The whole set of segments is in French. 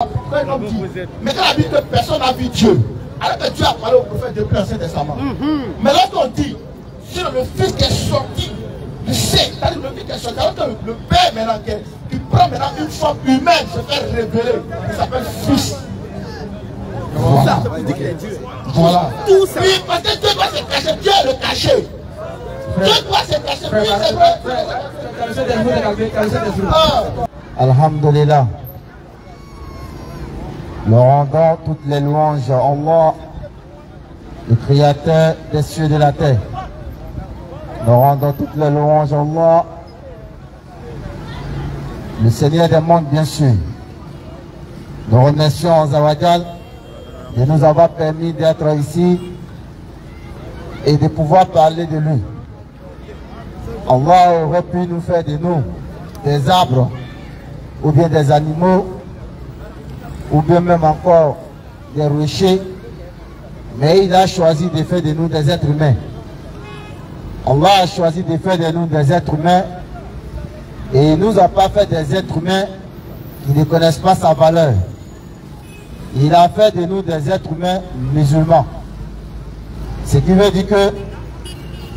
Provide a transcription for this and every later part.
Mais quand on dit que personne n'a vu Dieu, alors que Dieu a parlé au prophète depuis l'Ancien Testament. Mais lorsqu'on dit, si le Fils qui est sorti du sein, c'est-à-dire le Fils qui est sorti, alors que le Père maintenant qui prend maintenant une forme humaine, se fait révéler, il s'appelle Fils. Voilà. Voilà. Tout ça. Oui, parce que Dieu doit se cacher, Dieu est le caché. Dieu doit se cacher. Oui, c'est vrai. Alhamdulillah. Nous rendons toutes les louanges à Allah, le Créateur des cieux et de la terre. Nous rendons toutes les louanges à Allah, le Seigneur des mondes, bien sûr. Nous remercions Azawajal de nous avoir permis d'être ici et de pouvoir parler de lui. Allah aurait pu nous faire de nous des arbres ou bien des animaux ou bien même encore des rochers, mais il a choisi de faire de nous des êtres humains. Allah a choisi de faire de nous des êtres humains et il ne nous a pas fait des êtres humains qui ne connaissent pas sa valeur. Il a fait de nous des êtres humains musulmans. Ce qui veut dire que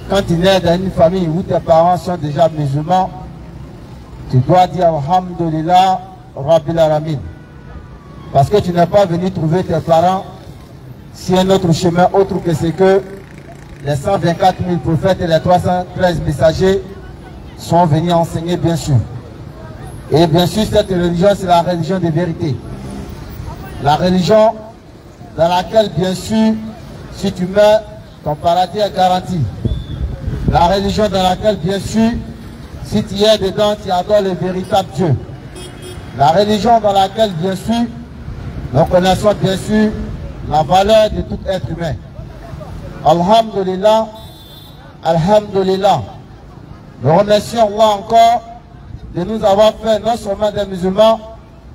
quand tu nais dans une famille où tes parents sont déjà musulmans, tu dois dire Alhamdulillah Rabbil Alamin. Parce que tu n'es pas venu trouver tes parents sur un autre chemin autre que ce que les 124 000 prophètes et les 313 messagers sont venus enseigner, bien sûr. Et bien sûr, cette religion, c'est la religion de vérité. La religion dans laquelle, bien sûr, si tu meurs, ton paradis est garanti. La religion dans laquelle, bien sûr, si tu es dedans, tu adores le véritable Dieu. La religion dans laquelle, bien sûr, nous connaissons bien sûr la valeur de tout être humain. Alhamdulillah, Alhamdulillah. Nous remercions Allah encore de nous avoir fait non seulement des musulmans,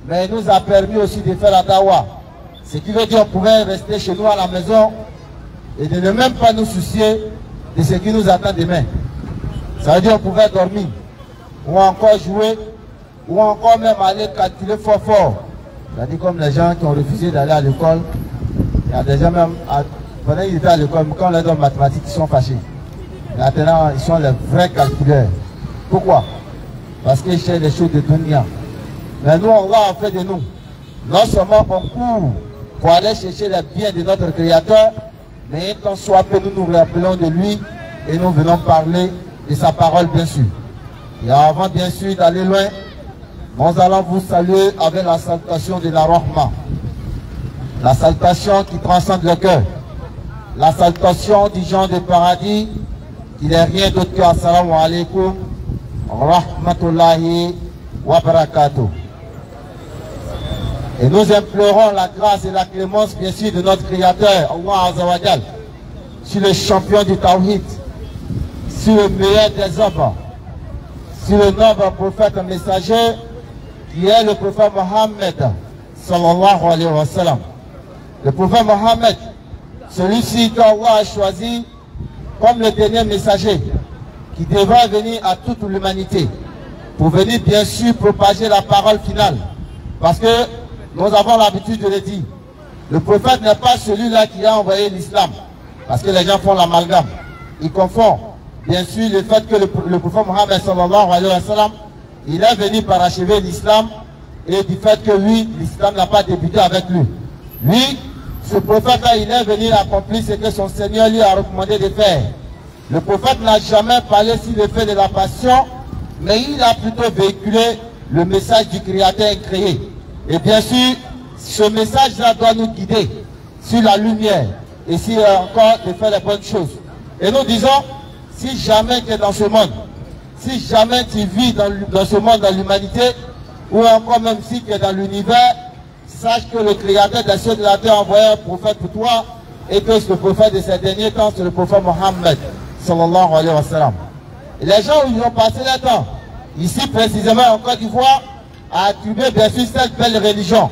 mais il nous a permis aussi de faire la dawa. Ce qui veut dire qu'on pouvait rester chez nous à la maison et de ne même pas nous soucier de ce qui nous attend demain. Ça veut dire qu'on pouvait dormir, ou encore jouer, ou encore même aller calculer fort. C'est-à-dire comme les gens qui ont refusé d'aller à l'école, il y a des gens même, pendant qu'ils étaient à l'école, quand on leur donne mathématiques, ils sont fâchés. Maintenant, ils sont les vrais calculeurs. Pourquoi? Parce qu'ils cherchent les choses de dunya. Mais nous, Allah a fait de nous. Non seulement on court pour aller chercher les biens de notre Créateur, mais tant soit peu nous nous rappelons de lui et nous venons parler de sa parole, bien sûr. Et avant, bien sûr, d'aller loin, nous allons vous saluer avec la salutation de la Rahma. La salutation qui transcende le cœur. La salutation du genre de paradis qui n'est rien d'autre que Assalamu alaikum Rahmatullahi wa barakatuh. Et nous implorons la grâce et la clémence, bien sûr, de notre Créateur, Allah Azawajal, sur le champion du Tawhid, sur le meilleur des hommes, sur le noble prophète messager, qui est le prophète Mohammed, sallallahu alayhi wa sallam. Le prophète Mohammed, celui-ci qu'Allah a choisi comme le dernier messager, qui devra venir à toute l'humanité, pour venir bien sûr propager la parole finale. Parce que nous avons l'habitude de le dire, le prophète n'est pas celui-là qui a envoyé l'islam. Parce que les gens font l'amalgame. Ils confondent bien sûr le fait que le prophète Mohammed sallallahu alayhi wa sallam, il est venu parachever l'islam et du fait que lui, l'islam n'a pas débuté avec lui. Lui, ce prophète-là, il est venu accomplir ce que son Seigneur lui a recommandé de faire. Le prophète n'a jamais parlé sur le fait de la passion, mais il a plutôt véhiculé le message du Créateur créé. Et bien sûr, ce message-là doit nous guider sur la lumière et sur encore de faire les bonnes choses. Et nous disons, si jamais tu es dans ce monde, si jamais tu vis dans ce monde, dans l'humanité, ou encore même si tu es dans l'univers, sache que le Créateur des cieux et de la terre a envoyé un prophète pour toi, et que ce prophète de ces derniers temps, c'est le prophète Mohammed, sallallahu alayhi wa sallam. Et les gens où ils ont passé le temps, ici précisément en Côte d'Ivoire, à attribuer bien sûr cette belle religion,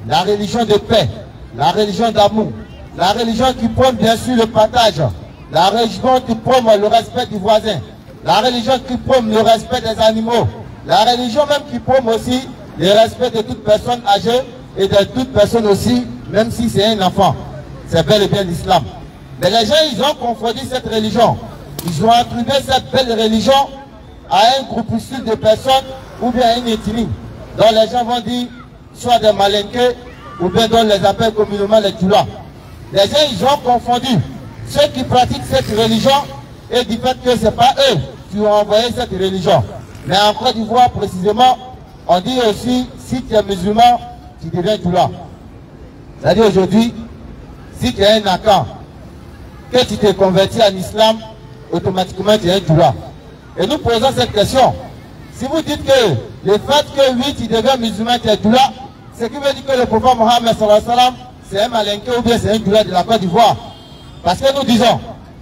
la religion de paix, la religion d'amour, la religion qui prône bien sûr le partage, la religion qui prône le respect du voisin, la religion qui prône le respect des animaux, la religion même qui prône aussi le respect de toute personne âgée et de toute personne aussi, même si c'est un enfant. C'est bel et bien l'islam. Mais les gens, ils ont confondu cette religion. Ils ont attribué cette belle religion à un groupuscule de personnes ou bien à une ethnie, dont les gens vont dire soit des malinqués ou bien dont les appelle communément les Tula. Les gens, ils ont confondu ceux qui pratiquent cette religion et du fait que ce n'est pas eux qui ont envoyé cette religion. Mais en Côte d'Ivoire, précisément, on dit aussi, si tu es musulman, tu deviens Tula. C'est-à-dire aujourd'hui, si tu es un Akan, que tu t'es converti en islam, automatiquement tu es un Tula. Et nous posons cette question. Si vous dites que le fait que oui, tu deviens musulman, tu es Tula, ce qui veut dire que le prophète Mohammed sallallahu alayhi wa sallam, c'est un malinqué ou bien c'est un Tula de la Côte d'Ivoire. Parce que nous disons,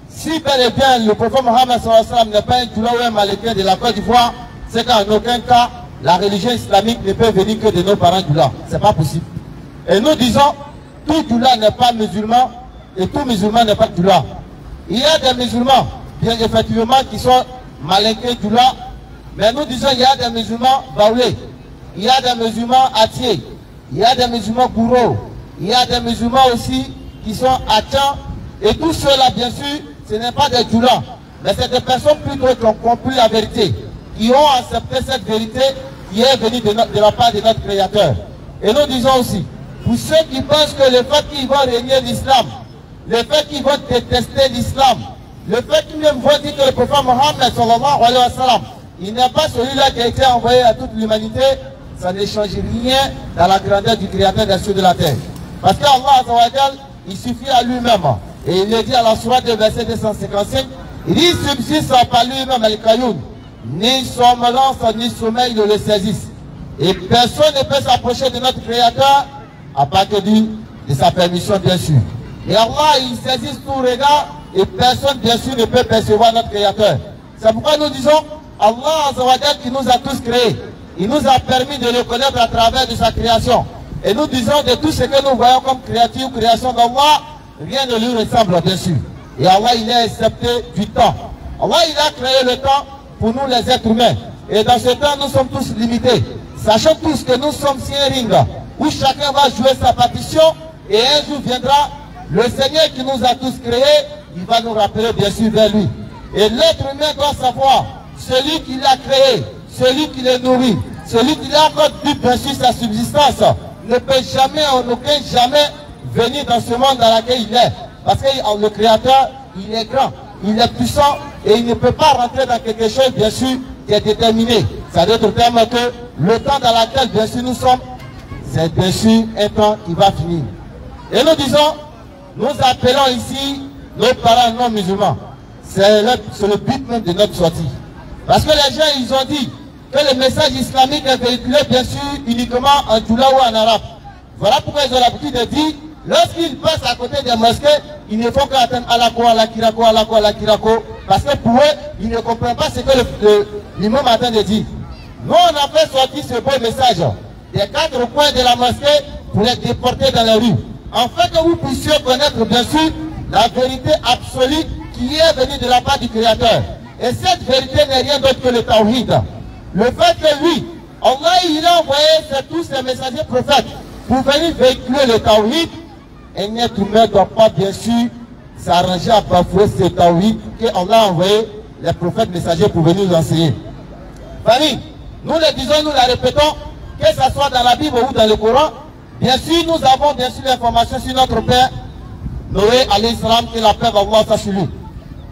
si bel et bien le prophète Mohammed sallallahu alayhi wa sallam n'est pas un Tula ou un malinqué de la Côte d'Ivoire, c'est qu'en aucun cas, la religion islamique ne peut venir que de nos parents Tula. C'est pas possible. Et nous disons, tout Tula n'est pas musulman et tout musulman n'est pas Tula. Il y a des musulmans, bien effectivement, qui sont malinqués Tula, mais nous disons il y a des musulmans baoulés, il y a des musulmans atiers, il y a des musulmans gourous, il y a des musulmans aussi qui sont attends, et tout cela, bien sûr, ce n'est pas des Tula, mais c'est des personnes plutôt qui ont compris la vérité, qui ont accepté cette vérité qui est venue de la part de notre Créateur. Et nous disons aussi, pour ceux qui pensent que le fait qu'ils vont régner l'islam, le fait qu'ils vont détester l'islam, le fait qu'ils vont dire que le prophète Mohammed sallallahu alayhi wa sallam, il n'est pas celui-là qui a été envoyé à toute l'humanité, ça ne change rien dans la grandeur du Créateur des cieux de la terre. Parce qu'Allah, il suffit à lui-même. Et il le dit à la sourate de verset 255, il dit, subsiste par lui-même al-Qayoum, ni somnolence ni sommeil ne le saisissent. Et personne ne peut s'approcher de notre Créateur à partir de sa permission, bien sûr. Et Allah, il saisit tout regard et personne, bien sûr, ne peut percevoir notre Créateur. C'est pourquoi nous disons, Allah qui nous a tous créés, il nous a permis de le connaître à travers de sa création. Et nous disons de tout ce que nous voyons comme créature, création d'Allah, rien ne lui ressemble, bien sûr. Et Allah, il est accepté du temps. Allah, il a créé le temps pour nous les êtres humains. Et dans ce temps, nous sommes tous limités. Sachant tous que nous sommes sur un ring où chacun va jouer sa partition et un jour viendra le Seigneur qui nous a tous créés, il va nous rappeler bien sûr vers lui. Et l'être humain doit savoir, celui qui l'a créé, celui qui le nourrit, celui qui l'a encore dû bien sûr sa subsistance, ne peut jamais, en aucun jamais, venir dans ce monde dans lequel il est. Parce que le Créateur, il est grand, il est puissant et il ne peut pas rentrer dans quelque chose bien sûr qui est déterminé. Ça veut dire que le temps dans lequel bien sûr nous sommes, c'est bien sûr un temps qui va finir. Et nous disons, nous appelons ici nos parents non musulmans. C'est le but même de notre sortie. Parce que les gens, ils ont dit que le message islamique est véhiculé bien sûr uniquement en Tula ou en arabe. Voilà pourquoi ils ont l'habitude de dire, lorsqu'ils passent à côté des mosquées, ils ne font qu'attendre Alako, Alakirako, Alako, Alakirako. Parce que pour eux, ils ne comprennent pas ce que l'imam a de dire. Nous, on a fait sortir ce beau message des 4 coins de la mosquée pour les déporter dans les rues. En fait, que vous puissiez connaître bien sûr la vérité absolue qui est venue de la part du Créateur. Et cette vérité n'est rien d'autre que le Tawhid. Le fait que lui, Allah, il a envoyé tous ces messagers prophètes pour venir véhiculer le Tawhid. Et l'être humain ne doit pas bien sûr s'arranger à bafouer ce Tawhid que Allah a envoyé les prophètes messagers pour venir nous enseigner. Famille, nous le disons, nous la répétons, que ce soit dans la Bible ou dans le Coran, bien sûr, nous avons bien sûr l'information sur notre père, Noé, alayhi salam, que la paix d'Allah soit sur lui.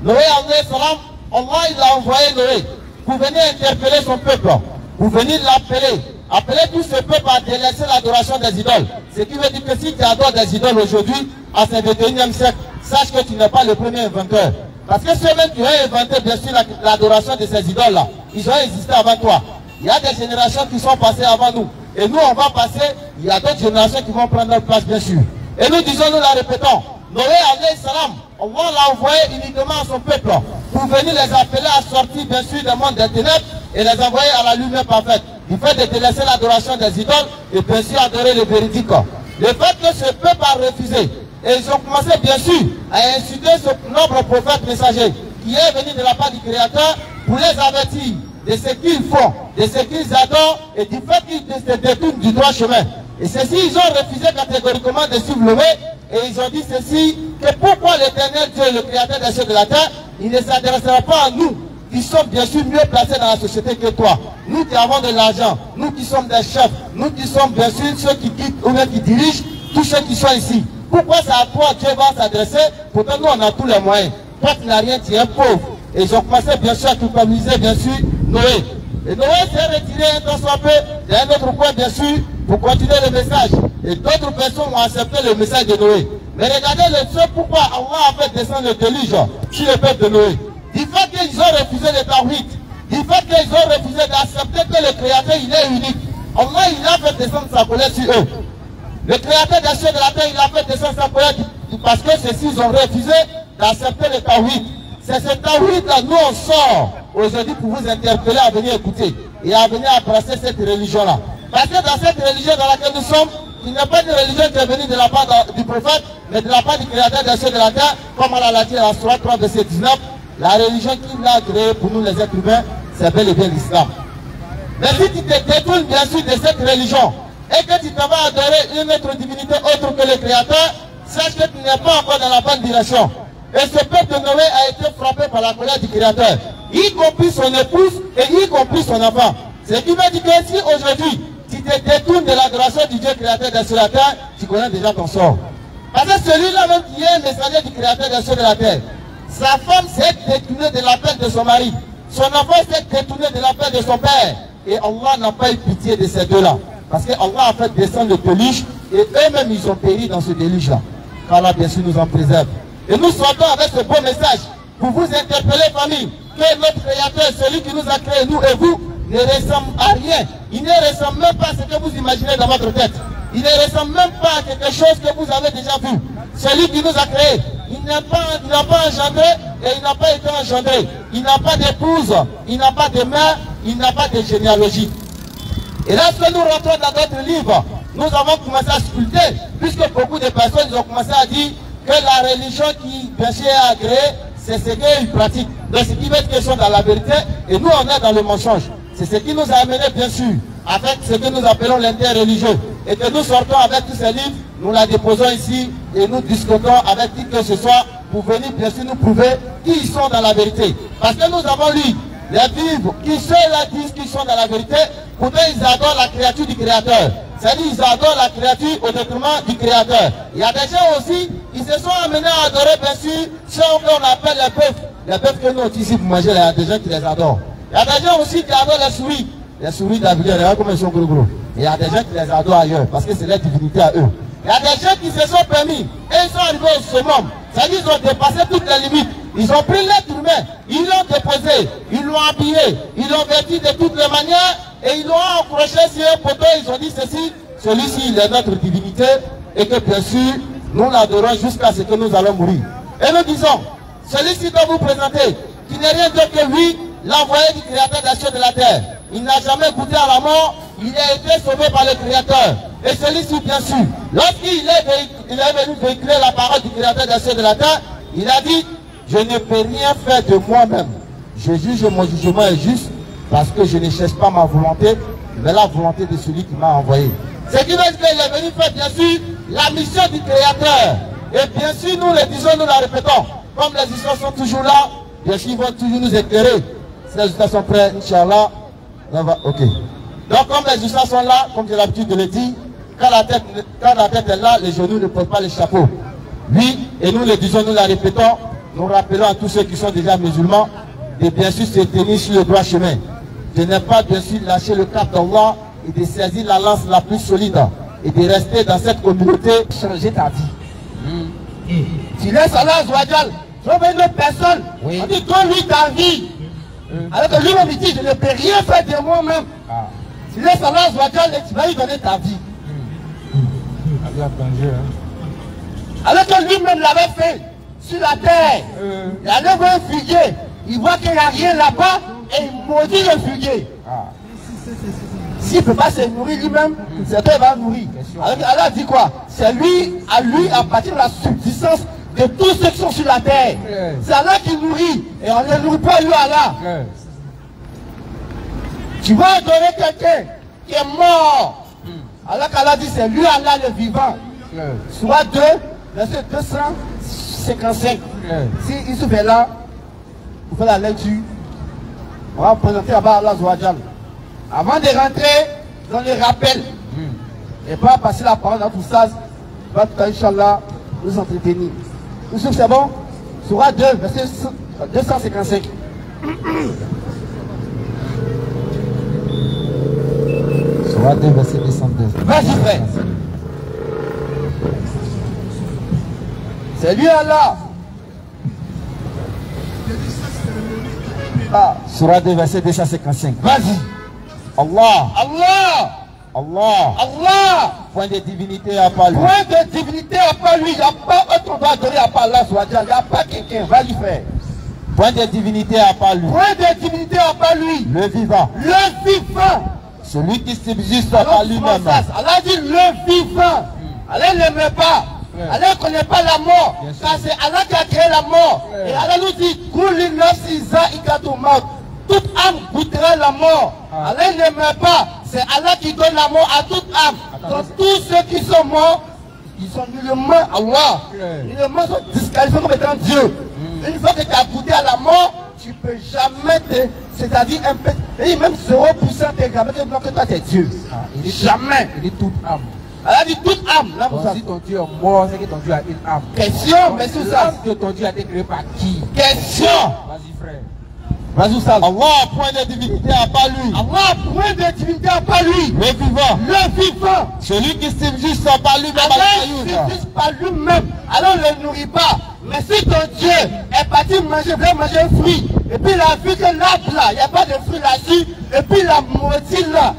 Noé, alayhi salam, Allah, il a envoyé Noé pour venir interpeller son peuple, pour venir l'appeler, appeler tout ce peuple à délaisser l'adoration des idoles. Ce qui veut dire que si tu adores des idoles aujourd'hui, à ce 21e siècle, sache que tu n'es pas le premier inventeur. Parce que ceux-mêmes qui ont inventé bien sûr l'adoration de ces idoles-là, ils ont existé avant toi. Il y a des générations qui sont passées avant nous. Et nous, on va passer, il y a d'autres générations qui vont prendre notre place, bien sûr. Et nous disons, nous la répétons, Noé, alayhi salam, Allah l'a envoyé uniquement à son peuple pour venir les appeler à sortir, bien sûr, du monde des ténèbres et les envoyer à la lumière parfaite. Du fait de délaisser l'adoration des idoles et bien sûr adorer le véridique. Le fait que ce peuple a refusé, et ils ont commencé, bien sûr, à insulter ce nombre de prophètes messagers qui est venu de la part du Créateur pour les avertir de ce qu'ils font, de ce qu'ils adorent et du fait qu'ils se détournent du droit chemin. Et ceci, ils ont refusé catégoriquement de suivre le way. Et ils ont dit ceci, que pourquoi l'Éternel Dieu, le Créateur des cieux de la terre, il ne s'adressera pas à nous, qui sommes bien sûr mieux placés dans la société que toi. Nous qui avons de l'argent, nous qui sommes des chefs, nous qui sommes bien sûr ceux qui quittent ou bien qui dirigent, tous ceux qui sont ici. Pourquoi c'est à toi Dieu va s'adresser? Pourtant nous on a tous les moyens. Toi tu n'as rien, tu es pauvre. Et ils ont commencé bien sûr à culpabiliser bien sûr Noé. Et Noé s'est retiré un temps soit peu d'un autre coin bien sûr pour continuer le message. Et d'autres personnes ont accepté le message de Noé. Mais regardez le seul pourquoi Allah a fait descendre le déluge sur le peuple de Noé. Du fait qu'ils ont refusé le tawhid, du fait qu'ils ont refusé d'accepter que le Créateur il est unique, Allah il a fait descendre sa colère sur eux. Le Créateur des cieux de la terre il a fait descendre sa colère parce que ceux-ci ont refusé d'accepter le tawhid. C'est ce tawhid là nous on sort aujourd'hui pour vous interpeller à venir écouter et à venir embrasser cette religion là. Parce que dans cette religion dans laquelle nous sommes, il n'est pas une religion qui est venue de la part du prophète, mais de la part du Créateur des cieux de la terre, comme Allah l'a dit dans la Sourate 3 verset 19. La religion qu'il a créée pour nous les êtres humains, c'est bel et bien l'islam. Mais si tu te détournes bien sûr de cette religion et que tu te vas adorer une autre divinité autre que le Créateur, sache que tu n'es pas encore dans la bonne direction. Et ce peuple de Noé a été frappé par la colère du Créateur, y compris son épouse et y compris son enfant. Ce qui veut dire que si aujourd'hui tu te détournes de l'adoration du Dieu Créateur des cieux de la terre, tu connais déjà ton sort. Parce que celui-là même qui est un messager du Créateur des cieux de la terre, sa femme s'est détournée de l'appel de son mari. Son enfant s'est détourné de l'appel de son père. Et Allah n'a pas eu pitié de ces deux-là. Parce que Allah a fait descendre le déluge et eux-mêmes ils ont péri dans ce déluge-là. Allah bien sûr nous en préserve. Et nous sortons avec ce beau message pour vous interpeller famille. Que notre Créateur, celui qui nous a créé, nous et vous, ne ressemble à rien. Il ne ressemble même pas à ce que vous imaginez dans votre tête. Il ne ressemble même pas à quelque chose que vous avez déjà vu. Celui qui nous a créé, il n'a pas engendré et il n'a pas été engendré. Il n'a pas d'épouse, il n'a pas de mère, il n'a pas de généalogie. Et lorsque nous rentrons dans notre livre, nous avons commencé à sculpter, puisque beaucoup de personnes ont commencé à dire que la religion qui bien sûr est agréée, c'est ce qu'ils pratiquent. Donc ce qui va être question dans la vérité, et nous on est dans le mensonge. C'est ce qui nous a amené bien sûr avec ce que nous appelons l'interreligieux. Et que nous sortons avec tous ces livres, nous la déposons ici et nous discutons avec qui que ce soit pour venir bien sûr nous prouver qui ils sont dans la vérité. Parce que nous avons lu les livres qui ceux-là disent qu'ils sont dans la vérité, pourtant ils adorent la créature du Créateur. C'est-à-dire ils adorent la créature au détriment du Créateur. Il y a des gens aussi, ils se sont amenés à adorer bien sûr ceux qu'on appelle les bœufs. Les bœufs que nous ici pour manger, il y a des gens qui les adorent. Il y a des gens aussi qui adorent les souris. Les souris d'Abidjan, regarde comment ils sont gros. Et il y a des gens qui les adorent ailleurs parce que c'est leur divinité à eux. Il y a des gens qui se sont permis et ils sont arrivés au summum. C'est-à-dire qu'ils ont dépassé toutes les limites. Ils ont pris l'être humain, ils l'ont déposé, ils l'ont habillé, ils l'ont vêtu de toutes les manières et ils l'ont accroché sur un poteau. Ils ont dit ceci, celui-ci il est notre divinité et que bien sûr nous l'adorons jusqu'à ce que nous allons mourir. Et nous disons, celui-ci doit vous présenter, qui n'est rien d'autre que lui, l'envoyé du Créateur des cieux de la terre. Il n'a jamais goûté à la mort, il a été sauvé par le Créateur. Et celui-ci, bien sûr, lorsqu'il est venu véhiculer la parole du Créateur des cieux de la terre, il a dit, je ne peux rien faire de moi-même. Je juge, mon jugement est juste, parce que je ne cherche pas ma volonté, mais la volonté de celui qui m'a envoyé. Ce qui veut dire qu'il est venu faire, bien sûr, la mission du Créateur. Et bien sûr, nous le disons, nous la répétons. Comme les histoires sont toujours là, bien sûr, ils vont toujours nous éclairer. Si les résultats sont prêts, Inch'Allah, on va, ok. Donc, comme les résultats sont là, comme j'ai l'habitude de le dire, quand la tête est là, les genoux ne portent pas les chapeaux. Oui, et nous le disons, nous la répétons, nous rappelons à tous ceux qui sont déjà musulmans de bien sûr se tenir sur le droit chemin. De ne pas bien sûr lâcher le cap d'Allah et de saisir la lance la plus solide et de rester dans cette communauté. Changer ta vie. Tu laisses Allah Zouadjal, trouve une autre personne. Oui. On dit, donne-lui ta vie. Alors que lui-même dit, je ne peux rien faire de moi-même. Tu laisses Allah Zouadjal et tu vas lui donner ta vie. Alors que lui-même l'avait fait sur la terre. Il allait voir un figuier. Il voit qu'il n'y a rien là-bas et il maudit le figuier. S'il ne peut pas se nourrir lui-même, c'est qu'il va nourrir. Alors Allah dit quoi? C'est lui, à partir de la subsistance de tous ceux qui sont sur la terre. C'est Allah qui nourrit. Et on ne nourrit pas lui, Allah. Tu vas adorer quelqu'un qui est mort. Alors qu'Allah dit c'est lui Allah le vivant. Soit 2, verset 255. Si Yusuf est là, vous faites la lecture. On va présenter là-bas Allah Zouadjal. Avant de rentrer dans les rappels, et pas passer la parole dans tout ça, va tout Inch'Allah nous entretenir. Yusuf, c'est bon? Soit 2, verset 255. Surah 2, verset 202. Vas-y, frère. C'est lui Allah. Ah. Surah 2, verset 255. Vas-y. Allah. Allah. Allah. Allah. Point de divinité à part lui. Point de divinité à part lui. Il n'y a pas autre qu'on doit adorer à part Allah. Il n'y a pas quelqu'un. Vas-y, frère. Point de divinité à part lui. Point de divinité à part lui. Le vivant. Le vivant. Celui qui subsiste par lui-même. Allah dit le vivant. Allah n'aime pas. Allah ne connaît pas la mort. Car c'est Allah qui a créé la mort. Et Allah nous dit toute âme goûtera la mort. Allah n'aime pas. C'est Allah qui donne la mort à toute âme. Donc tous ceux qui sont morts, ils sont nullement Allah. Nullement sont disqualifiés comme étant Dieu. Une fois que tu as goûté à la mort, tu ne peux jamais te. C'est-à-dire un peu. Et même 0% t'es que toi t'es Dieu. Jamais. Il dit toute âme. Elle a dit toute âme. Là, Donc, si ton Dieu est mort, c'est que ton Dieu a une âme. Question, mais sous ça. Que ton Dieu a été créé par qui? Question. Vas-y, frère. Vas-y, ça. Allah, point de divinité à part lui. Allah, point de divinité à part lui. Le vivant. Le vivant. Celui qui subsiste par lui-même. Allah subsiste par lui-même. Alors ne le nourrit pas. Mais si ton Dieu est parti manger, voulait manger un fruit, et puis il a vu que l'arbre là, il n'y a pas de fruit là-dessus, et puis il a maudit là.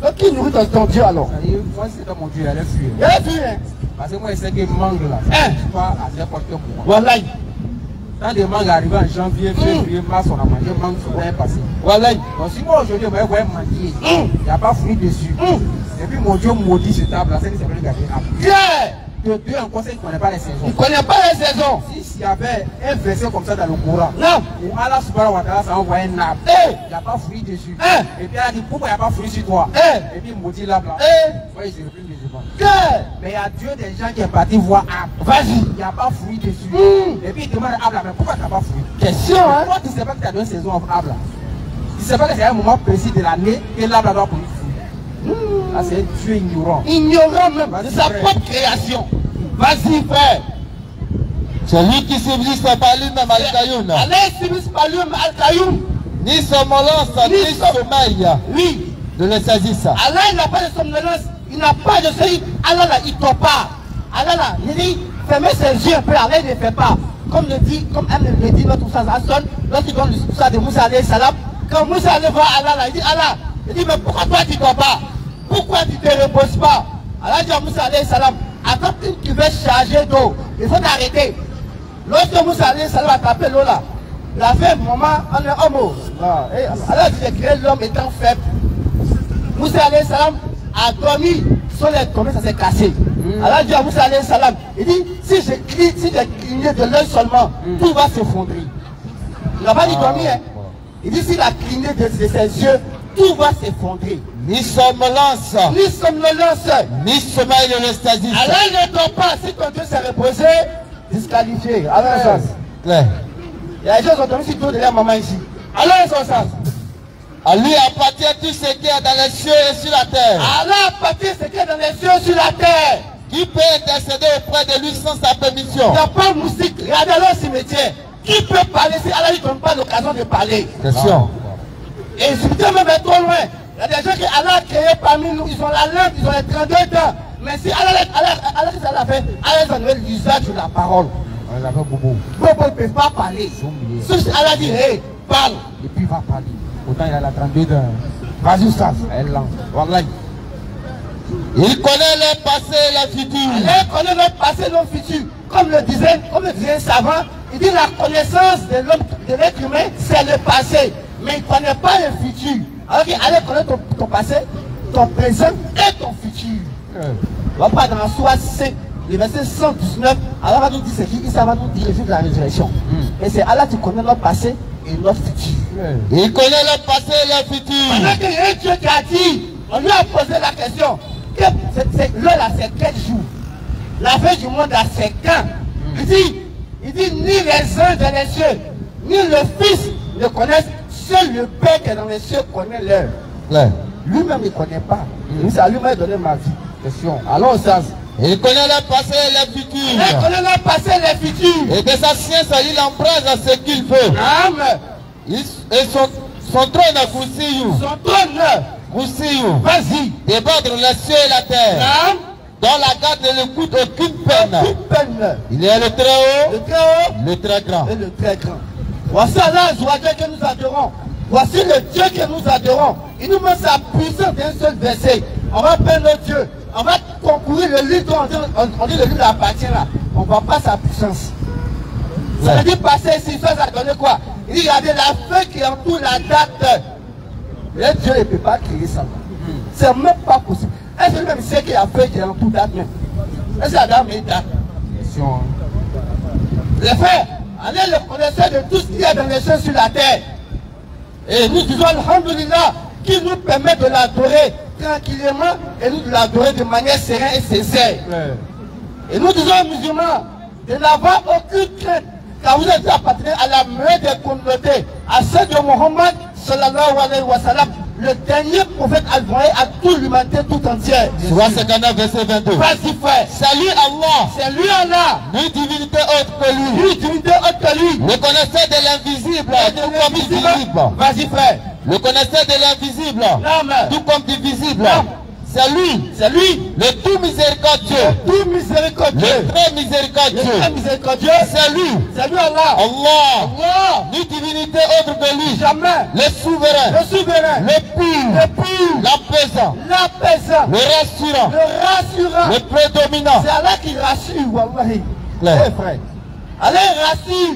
Donc qui nourrit ton Dieu alors? Moi, si c'était mon Dieu, il allait fuir. Il allait fuir, hein? Parce que moi, je sais que mangue là, ça ne pas à n'importe quel moment. Voilà. Quand des mangues arrivent en janvier, février, mars, on a mangé mangue sur l'année passée. Voilà. Donc si moi aujourd'hui, on va manger, il n'y a pas fruit dessus. Et puis mon Dieu maudit cette table là, c'est que c'est venu garder l'arbre. Claire. De deux, en conseil, il ne connaît pas les saisons. Il ne connaît pas les saisons. S'il y avait un verset comme ça dans le Coran, Non. où Allah subhanahu wa ta'ala, ça envoie un arbre, il n'y a pas fruit dessus. Et puis elle a dit, pourquoi il n'y a pas fruit sur toi? Et puis il maudit l'arbre là. Ouais, il se reprime des événements. Mais il y a Dieu des gens qui est parti voir arbre. Vas-y. Il n'y a pas fruit dessus. Et puis il demande à arbre là, mais pourquoi tu n'as pas fruit? Question, hein? Toi, tu ne sais pas que tu as donné une saison à arbre là. Tu ne sais pas que c'est un moment précis de l'année que l'arbre doit produire fruit. Là, c'est un Dieu ignorant. Ignorant même de sa propre création. Vas-y, frère. Celui qui subsiste par lui-même Al-Qayoum. Allah subsiste par lui-même Al-Qayoum. Ni somnolence, ni sommeil. Oui. Ne le saisisse. Allah, il n'a pas de somnolence. Il n'a pas de sommeil. Allah, là, il ne dort pas. Allah, là, il dit, fermez ses yeux un peu. Allah, il ne fait pas. Comme le dit notre Oussaz Hassan, lorsqu'il donne le Oussaz de Moussa alayhi salam, quand Moussa allait voir Allah, là, il dit, Allah, il dit, mais pourquoi toi tu ne dors pas? Pourquoi tu ne te reposes pas? Allah dit à Moussa alayhi salam, attends que tu veux charger d'eau, il faut t'arrêter. Lorsque Moussa alayhi salam a tapé l'eau là, il a fait un moment, on est homo. Allah dit, j'ai créé l'homme étant faible. Moussa alayhi salam a dormi, son est tombé, ça s'est cassé. Allah dit à Moussa alayhi salam, il dit, si j'ai cligné de l'œil seulement, tout va s'effondrer. Il n'a pas dit dormir, hein. Il dit, s'il a cligné de ses yeux, tout va s'effondrer. Ni somnolence, Ni somnolence, ni sommeil ne le saisisse. Allah ne dort pas. Si ton Dieu s'est reposé, disqualifié. Allah est sens. Claire. Il y a des gens qui ont dormi sur tout de la maman ici. Allah est son sens. À lui appartient tout ce qui est dans les cieux et sur la terre. Allah appartient ce qui est dans les cieux sur la terre. Qui peut intercéder auprès de lui sans sa permission? Il n'y a pas de musique. Regardez le cimetière. Qui peut parler si Allah ne donne pas l'occasion de parler? Question. Et le cimetière même est trop loin. Il y a des gens qui Allah a créé parmi nous. Ils ont la langue, ils ont les 32 ans. Mais si Allah a fait, Allah a donné l'usage de la parole. On l'a fait bobo. Bobo ne peut pas parler. Sauf si Allah dit, hey, parle. Et puis il va parler. Autant il a la 32 ans. Vas-y, ça. Elle lance. Wallahi. Il connaît le passé et le futur. Allah connaît notre passé et notre futur. Comme le disait un savant, il dit la connaissance de l'homme, de l'être humain, c'est le passé. Mais il ne connaît pas le futur. Alors qu'Allah connaît ton passé, ton présent et ton futur. On va pas dans la sourate 5, le verset 119, Allah va nous dire ce qu'il va nous dire le jour de la résurrection. Et c'est Allah qui connaît notre passé et notre futur. Il connaît le passé et le futur. Pendant qu'il y a un Dieu qui a dit, on lui a posé la question, L'heure là, c'est quel jour? La fin du monde là, c'est quand? Il dit, ni les anges dans les cieux, ni le Fils ne connaissent, seul le Père qui est dans les cieux connaît l'heure. Lui-même il ne connaît pas. C'est à lui-même donné ma vie. Question. Allons au sens. Il connaît le passé et le futur. Il connaît le passé et le futur. Et de sa science, il embrasse à ce qu'il veut. Amen. Et son trône a coursé. Son trône. Coursé. Vas-y. Débattre les cieux et la terre. Amen. Dans la garde ne lui coûte aucune peine. Aucune peine. Il est le très haut. Le très haut. Le très grand. Et le très grand. Voici Allah, Dieu que nous adorons. Voici le Dieu que nous adorons. Il nous met sa puissance d'un seul verset. On va peindre notre Dieu. On va concourir le livre, on dit le livre appartient là. On ne voit pas sa puissance. Ça veut dire passer ici, ça a donné quoi? Il dit, regardez la feuille qui entoure la date. Mais Dieu ne peut pas créer ça. C'est même pas possible. Est-ce que même sait qu'il y a feuille qui entoure date même? Est-ce que Adam est date? Les frères, allez le connaisseur de tout ce qu'il y a dans les cieux sur la terre. Et nous disons Alhamdulillah qui nous permet de l'adorer tranquillement et nous de l'adorer de manière sereine et sincère. Et nous disons aux musulmans de n'avoir aucune crainte car vous êtes appartenez à la meilleure des communautés, à celle de Mohammed sallallahu alayhi wa sallam, le dernier prophète envoyé à toute l'humanité tout entière. Surah 59 verset 22. Vas-y frère. Salut Allah. C'est lui Allah. Nulle divinité autre que lui. Lui divinité autre que lui. Le connaisseur de l'invisible, tout comme du visible. Vas-y frère. Le connaisseur de l'invisible, tout comme du visible. C'est lui. C'est lui. Le tout miséricordieux. Le tout miséricordieux. Le très miséricordieux. Le très miséricordieux. C'est lui. C'est lui Allah. Allah. Nulle divinité autre que lui. Jamais. Le souverain. Le souverain. Le pur. Le pur. L'apaisant. L'apaisant. Le rassurant. Le rassurant. Le prédominant. C'est Allah qui rassure, wallahi. Clair. Eh frère. Allah rassure.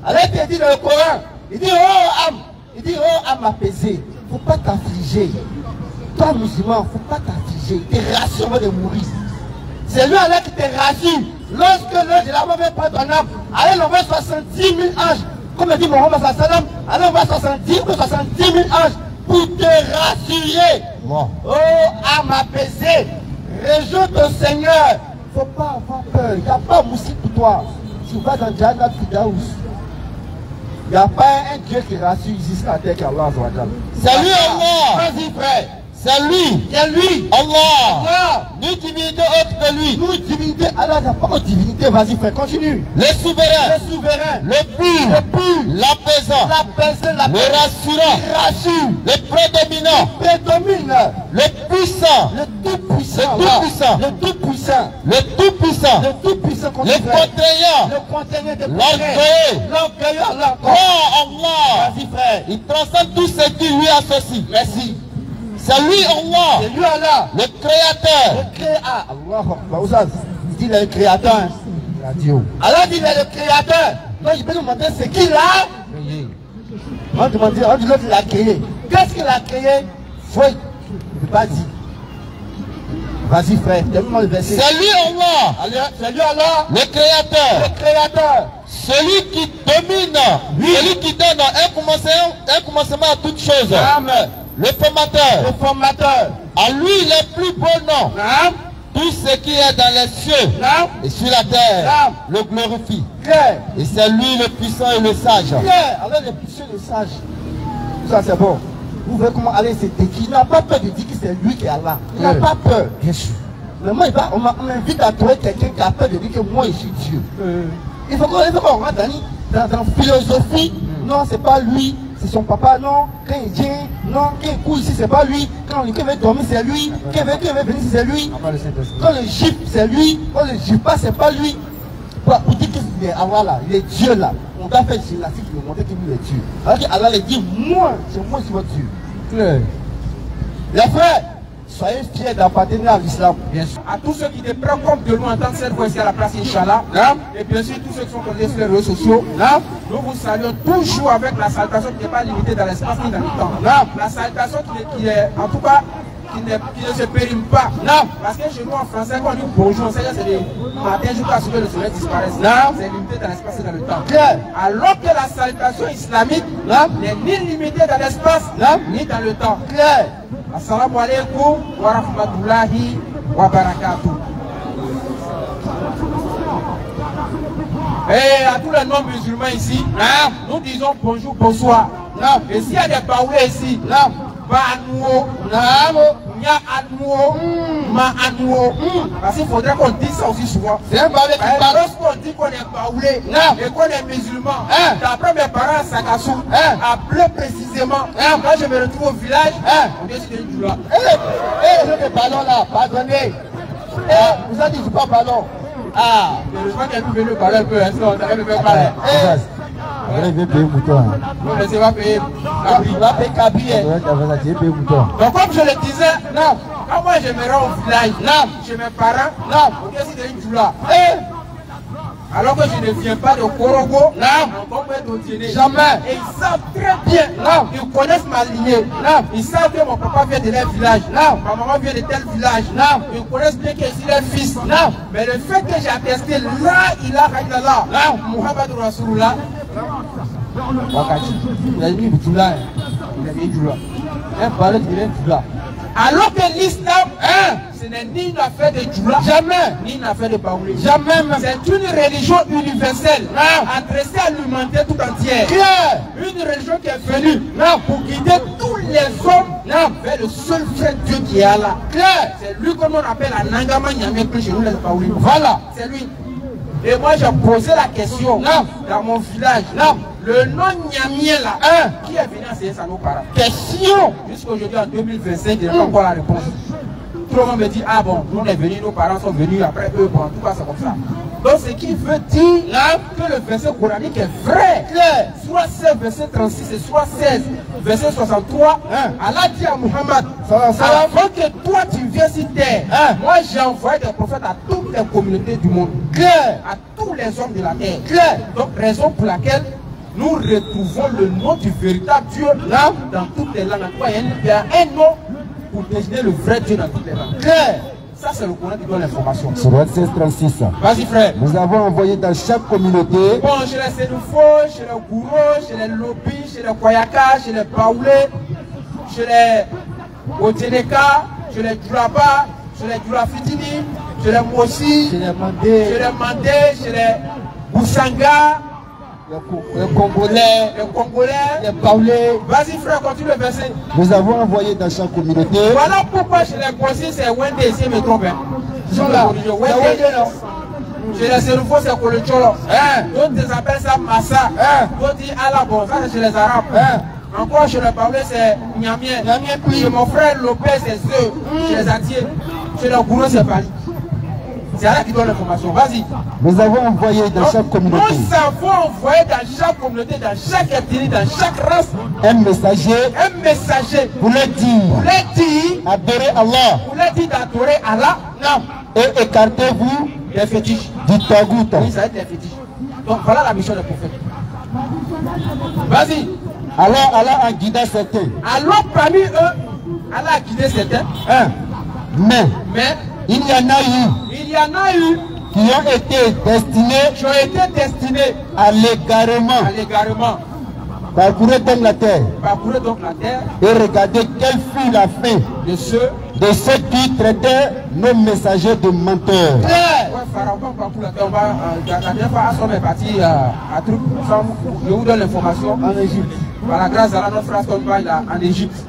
Allah te dit dans le Coran. Il dit oh âme. Il dit oh âme apaisée. Faut pas t'affliger. Toi musulman, faut pas t'affliger. Il te rassure avant de mourir. C'est lui Allah qui te rassure. Lorsque l'ange de la mort vient prendre ton âme, allez l'envoie 70 000 anges. Comme le dit Mohammed sallallahu alayhi wa sallam, allez l'envoie 70 000 anges pour te rassurer. Bon. Oh âme apaisée, réjouis ton Seigneur. Faut pas avoir peur. Il n'y a pas moussi pour toi. Tu vas dans Jannat Fidaous. Il n'y a pas un Dieu qui rassure ici sur la terre qu'Allah. Salut Allah. Vas-y frère. C'est lui. C'est lui. Allah. Nulle divinité autre que lui. Nous, divinité, Allah n'a pas de divinité. Vas-y frère, continue. Le souverain. Le souverain. Le pur. Le pur. L'apaisant. L'apaisant. Le rassurant. Il rassure. Le prédominant. Prédomine. Le puissant. Le tout-puissant. Le tout-puissant. Le tout-puissant. Le tout-puissant. Le tout-puissant. Le contraignant. Le contraignant de L'orgueilleux. L'orgueilleux, Allah. Oh Allah. Vas-y frère. Il transcende tout ce qui lui associe. Merci. C'est lui Allah. C'est lui Allah. Le créateur. Le créateur. Allah. Il dit le créateur. Allah dit le créateur. Donc je peux nous demander ce qu'il a. On demande l'autre l'a créé. Qu'est-ce qu'il a créé? Faut. Il ne peut pas dire. Vas-y frère, donne-moi le verset. C'est lui Allah. C'est lui Allah. Le créateur. Le créateur. Celui qui domine. Oui. Celui qui donne un commencement à toutes choses. Amen. Le formateur. Le formateur. À lui les plus beaux noms. Amen. Tout ce qui est dans les cieux Amen. et sur la terre Amen. le glorifie. Claire. Et c'est lui le puissant et le sage. Claire. Alors les puissants et les sages. Ça c'est bon. Vous voyez comment Allah s'est décrit. Il n'a pas peur de dire que c'est lui qui est Allah. Il n'a pas peur. Bien sûr. Mais moi, on m'invite à trouver quelqu'un qui a peur de dire que moi je suis Dieu. Il faut qu'on rentre dans la philosophie. Non, c'est pas lui. C'est son papa, non. Quand il vient, non. Quand il court ici, c'est pas lui. Quand il veut dormir, c'est lui. Quand il veut venir ici, c'est lui. Quand le gifle, c'est lui. Quand le gifle pas, c'est pas lui. Pour dire qu'il est Allah là, il est Dieu là. On doit faire gymnastique pour montrer qu'il est Dieu. Alors qu'Allah lui dit, moi, c'est moi qui suis votre Dieu. Les frères, soyez fiers d'appartenir à l'islam. Bien sûr. À tous ceux qui te prennent comme de loin en tant que cette fois-ci à la place Inch'Allah. Et bien sûr, tous ceux qui sont connectés sur les réseaux sociaux. Nous vous saluons toujours avec la salutation qui n'est pas limitée dans l'espace ni dans le temps. La salutation qui est, en tout cas, qui ne se périme pas. Parce que chez nous en français, quand on dit bonjour, c'est le matin jusqu'à ce que le soleil disparaisse. C'est limité dans l'espace et dans le temps. Alors que la salutation islamique n'est ni limitée dans l'espace ni dans le temps. Assalamu alaikum wa rahmatullahi wa barakatuh. Et à tous les non-musulmans ici, nous disons bonjour, bonsoir. Et s'il y a des baoulés ici, parce qu'il faudrait qu'on dise ça aussi souvent. Lorsqu'on dit qu'on est baoulé et qu'on est musulman, d'après mes parents à Sakassou, appelé précisément, quand je me retrouve au village, on dit c'est une joie. Le ballon là, pardonnez. Vous avez dit je pas ballon. Ah, je crois qu'elle peut le ballon un peu, on devrait me faire parler. Vous allez payer mouton. Non, mais c'est pas payer. il va payer Kabi. Donc comme je le disais, quand moi je me rends au village, chez mes parents, on dit c'est une joie. Alors que je ne viens pas de Korogo, jamais. Et ils savent très bien, ils connaissent ma lignée. Ils savent que mon papa vient de leur village, ma maman vient de tel village. Ils connaissent bien que je suis leur fils. Mais le fait que j'ai attesté là, il a là, Muhammad Rasulullah, Il a mis Boutula. Il a mis Boutula. Un balai qui vient Boutula. alors que l'islam, ce n'est ni une affaire de Djoula, jamais, ni une affaire de Baoulé. Jamais même. C'est une religion universelle, adressée à l'humanité tout entière. Une religion qui est venue pour guider tous les hommes vers le seul vrai Dieu qui est là. C'est lui qu'on appelle Anangama Nyame chez nous les Baoulé. Voilà, c'est lui. Et moi j'ai posé la question dans mon village. Le nom Nyamien là, qui est venu enseigner ça à nos parents? Question. Jusqu'aujourd'hui en 2025, je n'ai pas encore la réponse. Tout le monde me dit, ah bon, nous on est venus, nos parents sont venus, après eux, bon, en tout cas c'est comme ça. Donc ce qui veut dire que le verset coranique est vrai. Soit 16, verset 36 et soit 16, verset 63, Allah dit à Muhammad, avant que toi tu viennes sur terre, moi j'ai envoyé des prophètes à toutes les communautés du monde, à tous les hommes de la terre. Donc raison pour laquelle nous retrouvons le nom du véritable Dieu là dans toutes les langues. Il y a un nom pour désigner le vrai Dieu dans toutes les langues. Ça c'est le Coran qui donne l'information. Sur 1636. Vas-y frère. Nous avons envoyé dans chaque communauté. Bon, chez les Sénoufo, chez les Gouro, chez les Lobi, chez les Koyaka, chez les Baoulé, chez les Oteneka, chez les Djoulaba, chez les Djoulafitini, chez les Mossi, chez les Mandé, chez les Boussanga, les Congolais, les Baoulés. Vas-y frère, continue le verset. Nous avons envoyé dans chaque communauté. Voilà pourquoi chez les Bossi c'est Wende, si je me trompe. Ils sont là. Chez les Sénoufo c'est Kolecholo. D'autres ils appellent ça Massa. D'autres disent Alabo, ça c'est chez les Arabes. Encore chez les Baoulés c'est Nyamien. Chez mon frère Lopé c'est Zeu. Chez les Atiers. Chez les Gouro c'est Pali. C'est là qui donne l'information. Vas-y. Nous avons envoyé dans chaque communauté. Nous avons envoyé dans chaque communauté, dans chaque ethnie, dans chaque race, un messager. Un messager. Vous le dit. Adorez Allah. Vous le dit d'adorer Allah. Non. Et écartez-vous des fétiches. Du tagout. Oui, ça va être des fétiches. Donc voilà la mission des prophètes. Vas-y. Alors Allah a guidé certains. Alors parmi eux, Allah a guidé certains. Mais il y en a eu qui ont été destinés à l'égarement. Parcourez donc la terre. Et regardez quelle fut la fin de ceux qui traitaient nos messagers de menteurs. Je vous donne l'information en Égypte. Par la grâce à notre frère Tomba, il est en Égypte.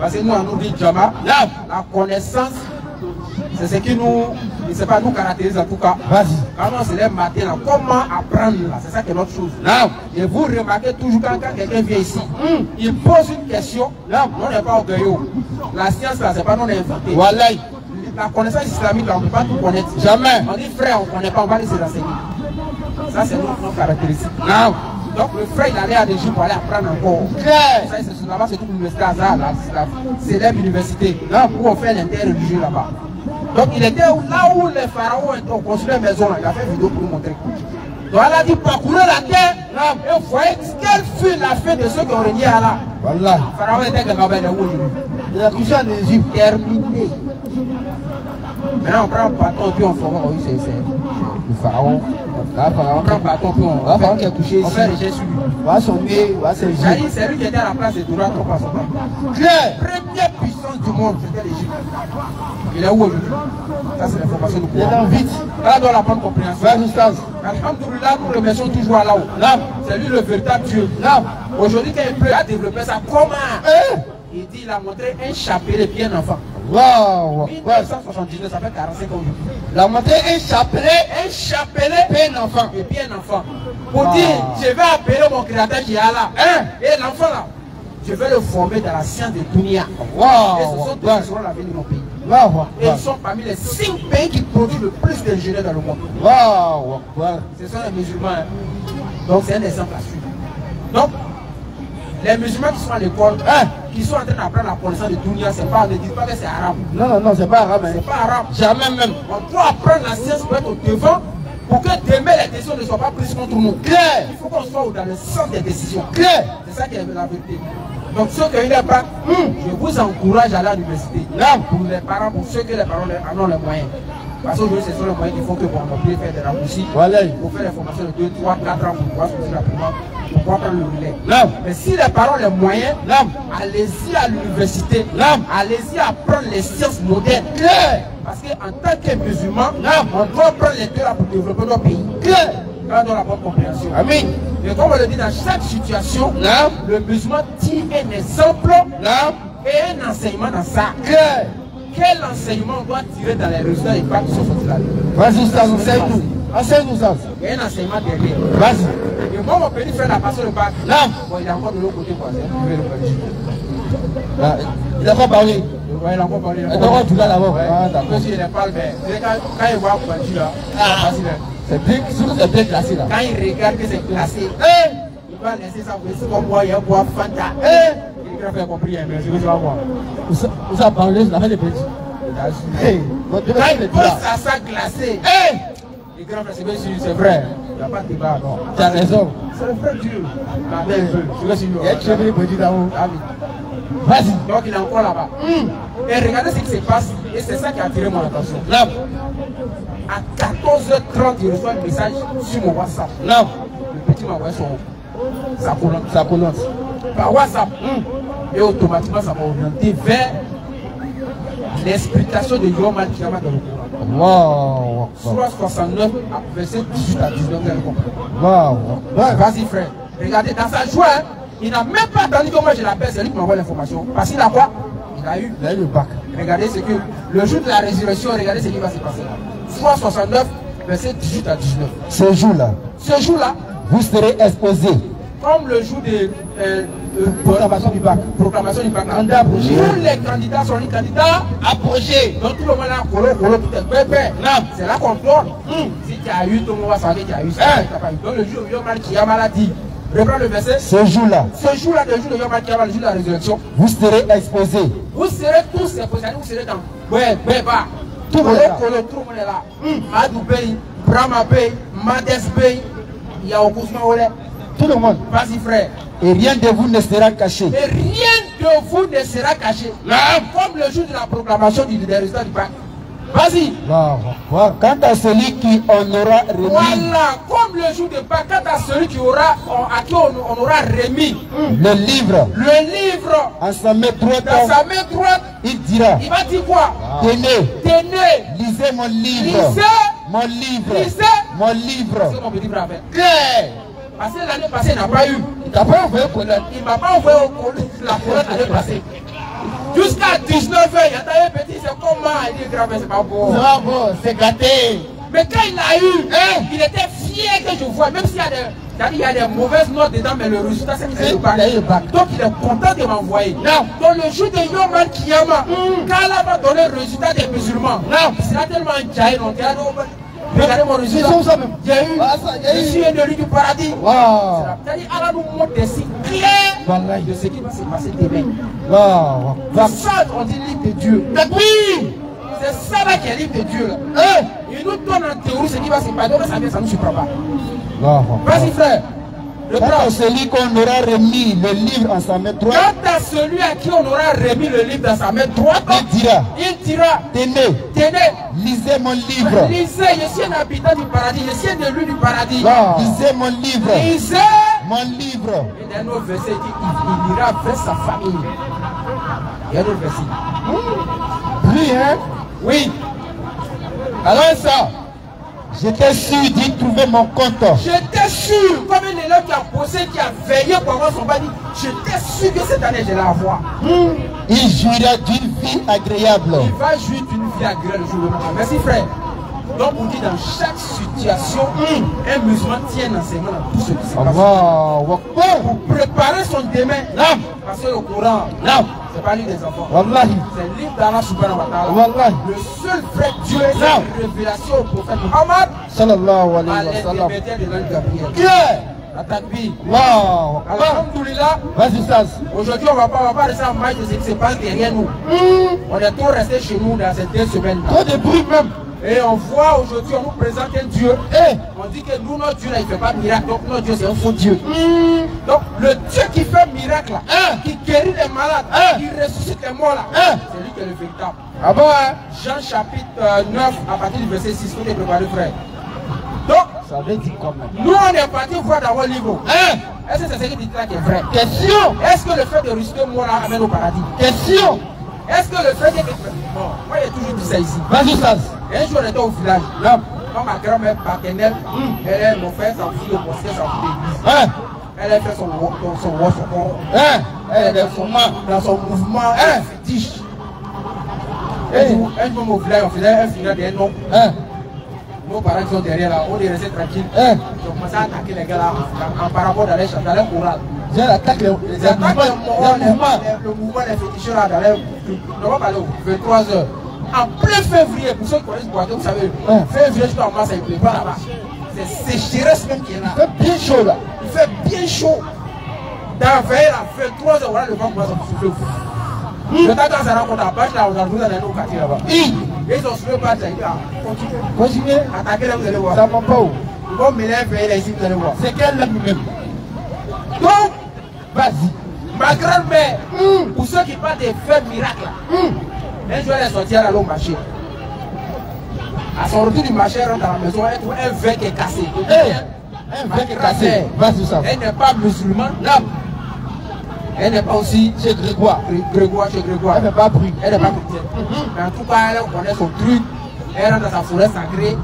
Parce que nous, on nous dit Djama, la connaissance. C'est ce qui nous, je ne sais pas, nous caractérise en tout cas. Vas-y. Quand on se lève matin, là, comment apprendre là? C'est ça qui est notre chose. Et vous remarquez toujours quand quelqu'un vient ici, il pose une question. On n'est pas orgueilleux. La science là, c'est pas non inventé. Voilà. La connaissance islamique, là, on ne peut pas tout connaître. Jamais. On dit frère, on ne connaît pas, on va aller se renseigner. Ça, c'est notre caractéristique. Donc le frère, il allait à l'Égypte pour aller apprendre encore. Ça, c'est là-bas, c'est toute l'université Azar, la célèbre université, où on fait l'inter-religieux là-bas. Donc il était là où les pharaons ont construit une maison, là. Il a fait une vidéo pour nous montrer. Donc elle a dit parcourez la terre, et vous voyez quelle fut la fin de ceux qui ont régné à là. Voilà. Le pharaon était que il a couché en Égypte, terminé. Maintenant on prend un bâton, puis on fait, oui, c'est le pharaon. Là, on prend un bâton, puis on fait, qui est couché ici. On fait rejet sur lui. On va sonner, on va se c'est lui qui était à la place de Doura, trop pas son temps. Première puissance du monde, c'était l'Égypte. Il est où aujourd'hui? Ça, c'est l'information du Coran. Il est dans vite. Là, dans la bonne compréhension. Alhamdoulilah, nous remercions toujours Allah. C'est lui le véritable Dieu. Aujourd'hui, quand il a développé ça, comment? Il dit, il a montré un chapelet bien enfant. Waouh! 1979, ça fait 45 ans aujourd'hui. Il a montré un chapelet bien enfant. Et bien enfant. Pour dire, je vais appeler mon créateur qui est là. Et l'enfant là, je vais le former dans la science de Dunia. Waouh! Et ce sont tous qui seront l'avenir de mon pays. Et ils sont parmi les 5 pays qui produisent le plus d'ingénieurs dans le monde. Waouh! Ce sont les musulmans. Donc c'est un exemple à suivre. Donc, les musulmans qui sont à l'école, qui sont en train d'apprendre la connaissance de Dunia, c'est pas, ne disent pas que c'est arabe. Non, c'est pas arabe. C'est pas arabe. Jamais même. On doit apprendre la science pour être au devant, pour que demain les décisions ne soient pas prises contre nous. Claire. Il faut qu'on soit dans le centre des décisions. Claire. C'est ça qui est la vérité. Donc ceux qui ont eu les bacs, je vous encourage à aller à l'université. Pour les parents, pour ceux que les parents en ont les moyens. Parce qu'aujourd'hui, ce sont les moyens qui font que on peut faire des raccourcis. Voilà. Pour faire des formations de 2, 3, 4 ans pour pouvoir sortir rapidement, pour pouvoir prendre le relais. Mais si les parents ont les moyens, allez-y à l'université. Allez-y apprendre les sciences modernes. Parce qu'en tant que musulman, on doit prendre les deux là pour développer notre pays. Dans la bonne compréhension. Amen. Et comme on le dit dans chaque situation, le musulman tire un exemple et un enseignement dans ça. Quel enseignement on doit tirer dans les résultats et pas qui sont sortis là? Vas-y, ça nous enseigne-nous. Enseigne-nous ça. Il y a un enseignement derrière. Vas-y. Et moi, mon petit frère a passé le bac. Bon, il est encore de l'autre côté. Quoi. Il a pas parlé. Ouais, il a encore parlé. Il a encore tout là d'abord. D'accord. Si il n'est pas le vert. Quand il voit Kouadji là, c'est bien classé là. Quand il regarde que c'est classé, il va laisser ça. C'est comme moi, il y a un bois Fanta. Il a compris, mais je vais voir. Vous avez parlé, ça fait des petits. Quand il pose à ça glacé, les grands frères, c'est vrai. Il n'y a pas de débat, non. Tu as raison. C'est le frère Dieu. La belle veut. Il y a tué les petits là-haut. Vas-y. Donc il est encore là-bas. Et regardez ce qui se passe. Et c'est ça qui a attiré mon attention. À 14h30, il reçoit un message sur mon WhatsApp. Le petit m'a envoyé sa colonne. Par WhatsApp. Et automatiquement, ça m'a orienté vers l'explication de Yom Al-Kiyama dans le Coran. Surah 69, verset 18 à 19. Vas-y, frère. Regardez, dans sa joie, il n'a même pas attendu que moi je l'appelle, c'est lui qui m'envoie l'information. Parce qu'il a quoi? Il a eu le bac. Regardez ce que le jour de la résurrection, regardez ce qui va se passer. Surah 69, verset 18 à 19. Ce jour-là, vous serez exposé. Comme le jour de proclamation du bac. Proclamation du bac. Tous les candidats sont les candidats approchés. Donc tout le monde là, colo, tout est bébé. C'est là qu'on tourne. Si tu as eu, tout le monde va savoir que tu as eu ça. Donc le jour où Yom Al-Kiyama l'a dit. Reprends le verset. Ce jour-là, le jour de Yom Al-Kiyama, le jour de la résurrection. vous serez exposés. Vous serez tous exposés. Vous serez dans Beba. Tout le monde est là. Madou Bey, Brahma Bey, Mades Bey, Yaokousma Ole. Tout le monde. Vas-y, frère. Et rien de vous ne sera caché. Et rien de vous ne sera caché. Comme le jour de la proclamation des résultats du bac. Vas-y. Quant à celui qui en aura remis. Voilà, comme le jour de bac, quant à celui qui aura, à qui on aura remis le livre. En sa main droite. Dans sa main droite. Il dira. Il va dire quoi? Tenez. Lisez mon livre. Mon livre. C'est mon petit frère. Parce que l'année passée, il n'a pas eu. Il t'a pas envoyé colonne. Il ne m'a pas envoyé la colonne l'année passée. Jusqu'à 19h, il y a un petit, c'est comment? Il dit grave, c'est pas bon. C'est pas bon, c'est gâté. Mais quand il l'a eu, il était fier que je vois, même s'il y a des mauvaises notes dedans, mais le résultat, c'est qu'il a eu le bac. Donc il est content de m'envoyer. Donc le jour de Yom Al-Kiyama, quand Allah va donner le résultat des musulmans, il sera tellement jailli, donc regardez mon résultat. Je suis un élu du paradis. C'est-à-dire Allah nous montre des signes clairs de ce qui va se passer demain. C'est ça qu'on dit livre de Dieu. C'est ça là qui est livre de Dieu. Il nous donne en théorie ce qui va se passer. Donc ça ne nous surprend pas. Vas-y frère. Quant à celui qu'on aura remis le livre en sa main droite. Quant à celui à qui on aura remis le livre dans sa main droite, il dira, tenez, lisez mon livre. Lisez, je suis un habitant du paradis, je suis un élu du paradis. Lisez mon livre. Lisez mon livre. Et dans nos versets, il ira vers sa famille. Il y a d'autres versets. Prie, hein? Oui. Alors ça, j'étais sûr d'y trouver mon compte. J'étais sûr, comme un élève qui a bossé, qui a veillé pour avoir son bac, j'étais sûr que cette année, je vais l'avoir. Il jouira d'une vie agréable. Il va jouir d'une vie agréable le jour de lendemain. Merci frère. Donc on dit dans chaque situation, un musulman tient un enseignement dans tout ce qui se passe. Pour préparer son demain, parce que le Coran, c'est pas l'île des enfants. C'est le livre d'Allah subhanahu wa ta'ala. Le seul vrai Dieu, c'est la révélation au prophète Muhammad sallallahu alayhi wa sallam. Qui est la takbir. Alhamdulillah. Aujourd'hui, on ne va pas rester en marge de ce qui se passe derrière nous. On est tous restés chez nous dans ces 2 semaines. Trop de bruit même. Et on voit aujourd'hui, on nous présente un Dieu. On dit que nous, notre Dieu, là, il ne fait pas de miracle. Donc notre Dieu, c'est un faux Dieu. Donc le Dieu qui fait miracle, là, qui guérit les malades, qui ressuscite les morts, là, c'est lui qui est le véritable. Ah bon, hein? Jean chapitre 9, à partir du verset 6, vous êtes préparé, frère. Donc, ça veut dire comment? Nous, on est parti voir dans votre livre. Est-ce que c'est ce qui dit là qui est vrai? Question. Est-ce que le fait de ressusciter moi là amène au paradis? Question. Est-ce que le fait que... Bon, moi j'ai toujours dit ça ici. Vas-y, ça. Un jour on était au village. Là, quand ma grand-mère paternelle, elle mon frère s'en fout de mosquée, s'en fout d'église. Elle a fait son elle est dans son mouvement fétiche. Un jour au village, on faisait un final d'un nom. Nos parents qui sont derrière là, on est resté tranquille. Ils ont commencé à attaquer les gars là en parabole dans les chorales. J'ai attaqué le mouvement des féticheurs là dans les... On va parler au 23h. En plein février, pour ceux qui connaissent Boiteau, vous savez, février jusqu'en mars, il ne pleut pas là-bas. C'est sécheresse même qui est là. Il fait bien chaud là. Il fait bien chaud. Dans veille là, 23h, voilà le vent commence à souffler. Le temps quand ça rencontre la bâche là, aujourd'hui, on est dans nos quartiers là-bas. Ils ont soulevé pas de ça, ils disent, continuez, attaquez là, vous allez voir. Ça va pas où? Ils vont mêler un veille là ici, vous allez voir. C'est quelle là même? Donc, vas-y. Ma grand-mère, pour ceux qui parlent des faits miracles là, un jour elle est sortie, elle allait au marché. À son retour du marché, elle rentre dans la maison, elle trouve un verre qui est cassé. Un verre qui est cassé. Vas-y, ça. Elle n'est pas musulmane, là. Elle n'est pas aussi chez Grégoire. Chez Grégoire. Elle n'est pas pris. Elle n'est pas chrétienne. Mais en tout cas, elle connaît son truc. Elle rentre dans sa forêt sacrée.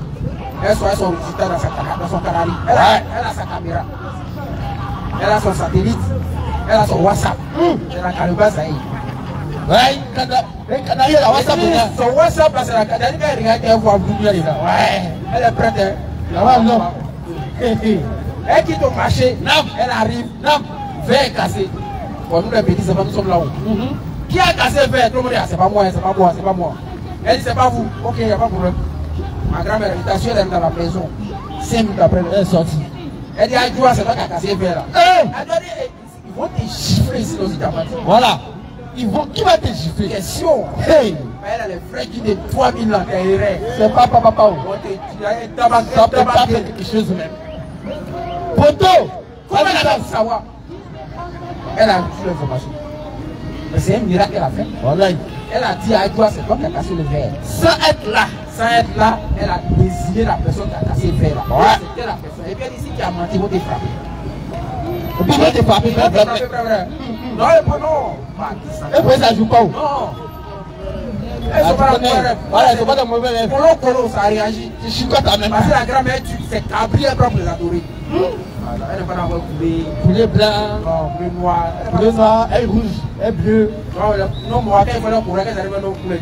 Elle soit son résultat dans son canari. Elle a sa caméra. Elle a son satellite. Elle a son WhatsApp. C'est la calebasse à elle. Ouais, canari, la WhatsApp. Son WhatsApp, c'est la calebasse. Elle regarde, elle voit Google là. Ouais. Elle est prête. Non. Elle quitte au marché. Elle arrive. Verre cassé. Pour nous les petits, c'est pas nous sommes là-haut. Qui a cassé le verre? Tout le monde dit, c'est pas moi, c'est pas moi, c'est pas moi. Elle dit, c'est pas vous. Ok, il n'y a pas de problème. Ma grand-mère, elle est dans la maison. 5 minutes après, elle est sortie. Elle dit, Adjoua, c'est toi qui as cassé le verre là. Elle dit, ils vont te chiffrer ici dans cette partie. Voilà. Qui va te chiffrer? Question. Hey. Elle a les frais qui de 3000 ans derrière. C'est pas papa. Ça peut pas quelque chose même. Poto. Comment elle a pu savoir? Elle a reçu l'information. Mais c'est un miracle qu'elle a fait. Voilà. Elle a dit à toi, c'est toi qui as cassé le verre. Sans être là, elle a désigné la personne qui a cassé le verre. Ouais. C'était la personne. Et puis elle dit, si tu as menti, ils vont te frapper. Et puis ils vont te frapper. Non, non. Et puis ça joue pas où? Non. Elles sont pas dans mauvais rêve. Voilà, elles sont pas dans mauvais rêve. Colo, ça a réagi. Tu chicotes à même. Parce que la grand-mère, c'est cabri, elle prend pour les adorer. Elle n'est pas dans le poulet blanc, poulet noir. Poulet noir, elle rouge, elle bleu. Non, moi, quand il faut le courir, qu'elle arrive à nous poulet.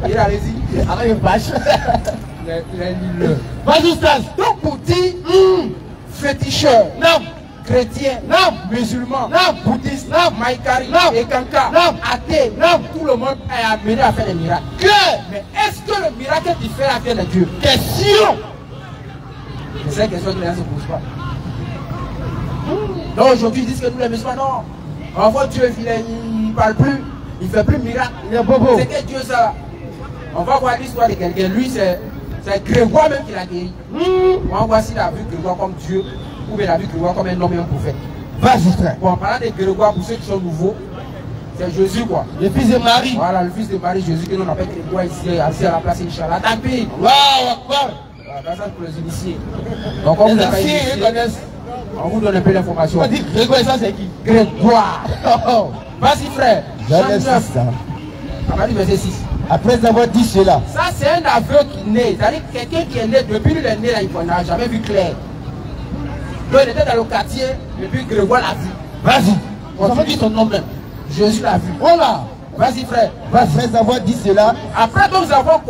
Il a réussi. Avec une vache. Vas-y, Stas. Donc, pour dire, féticheur, non, chrétien, non, musulman, non, bouddhiste, non, maïkari, non, ekanka, non, athée, non, tout le monde est amené à faire des miracles. Mais est-ce que le miracle diffère avec de Dieu? Question. C'est cette question que les gens ne se posent pas. Donc aujourd'hui, ils disent que nous les musulmans, non. On voit Dieu, il ne parle plus, il ne fait plus de miracle. C'est que Dieu ça. On va voir l'histoire de quelqu'un. Lui, c'est Grégoire même qui l'a guéri. On va voir s'il a vu Grégoire comme Dieu ou bien il a vu Grégoire comme un homme et un prophète. Vas-y, frère. Bon, en parlant de Grégoire, pour ceux qui sont nouveaux, c'est Jésus quoi. Le fils de Marie. Voilà, le fils de Marie, Jésus, que nous appelle Grégoire ici, assis à la place Inch'Allah. Tapis. Waouh, ça pour les initiés. Donc, comme vous n'avez pas initié, on vous donne un peu d'informations. On dit Grégoire, ça c'est qui? Grégoire. Vas-y frère. Genèse 6. On va dire verset 6. Après avoir dit cela. Ça c'est un aveu qui naît. C'est-à-dire quelqu'un qui est né, depuis le né là, il n'a jamais vu clair. Donc il était dans le quartier, et puis Grégoire l'a vu. Vas-y. On va dire son nom même. Jésus l'a vu. Voilà. Vas-y frère. Après avoir dit cela. Après que nous avons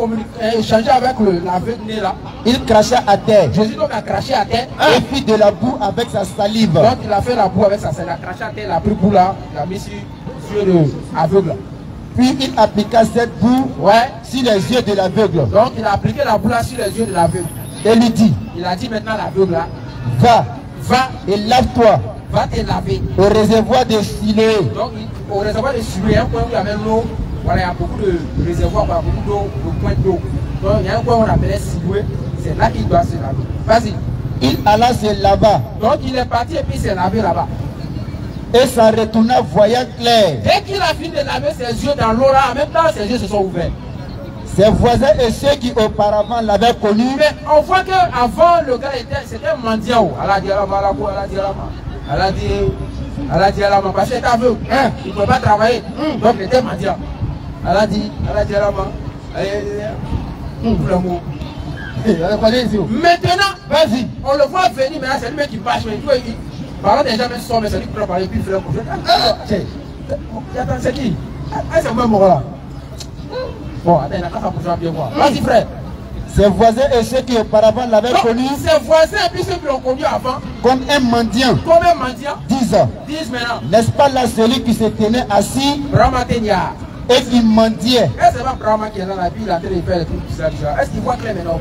échangé avec l'aveugle né là. Il cracha à terre. Jésus donc a craché à terre. Et fit de la boue avec sa salive. Donc il a fait la boue avec sa salive. Il a craché à terre, il a pris boue là, il a mis sur l'aveugle. Puis il appliqua cette boue sur les yeux de l'aveugle. Donc il a appliqué la boue là sur les yeux de l'aveugle. Et lui dit. Il a dit maintenant à l'aveugle là. Va et lave-toi. Va te laver. Au réservoir de Siloé. Donc au réservoir de Siloé, il y a un coin où il y avait l'eau. Voilà, il y a beaucoup de réservoirs, beaucoup d'eau, de points d'eau. Donc il y a un coin où on appelait Siloé. C'est là qu'il doit se laver. Vas-y. Il alla se lava. Donc il est parti et puis il s'est lavé là-bas. Et s'en retourna voyant clair. Dès qu'il a fini de laver ses yeux dans l'eau là, en même temps ses yeux se sont ouverts. Ses voisins et ceux qui auparavant l'avaient connu. Mais on voit qu'avant le gars c'était un mendiant. Elle a dit à la main, parce qu'il était aveugle. Il ne pouvait pas travailler. Donc il était mendiant. Elle a dit à la main. Maintenant, vas-y. On le voit venir, mais là c'est lui qui bâche. Parlant des gens, même sont, mais c'est lui qui prend par les puis il fait attends, c'est qui? C'est moi, mon là. Bon, attends, il n'a qu'à s'approcher bien voir. Vas-y, frère. Ses voisins et ceux qui auparavant l'avaient connu. Ses voisins et puis ceux qui l'ont connu avant. Comme un mendiant. Disent maintenant. N'est-ce pas là celui qui se tenait assis et qui mendiait? Est-ce que c'est pas Brahma qui est dans la vie, il a en train de faire les trucs bizarres? Est-ce qu'il voit clair maintenant?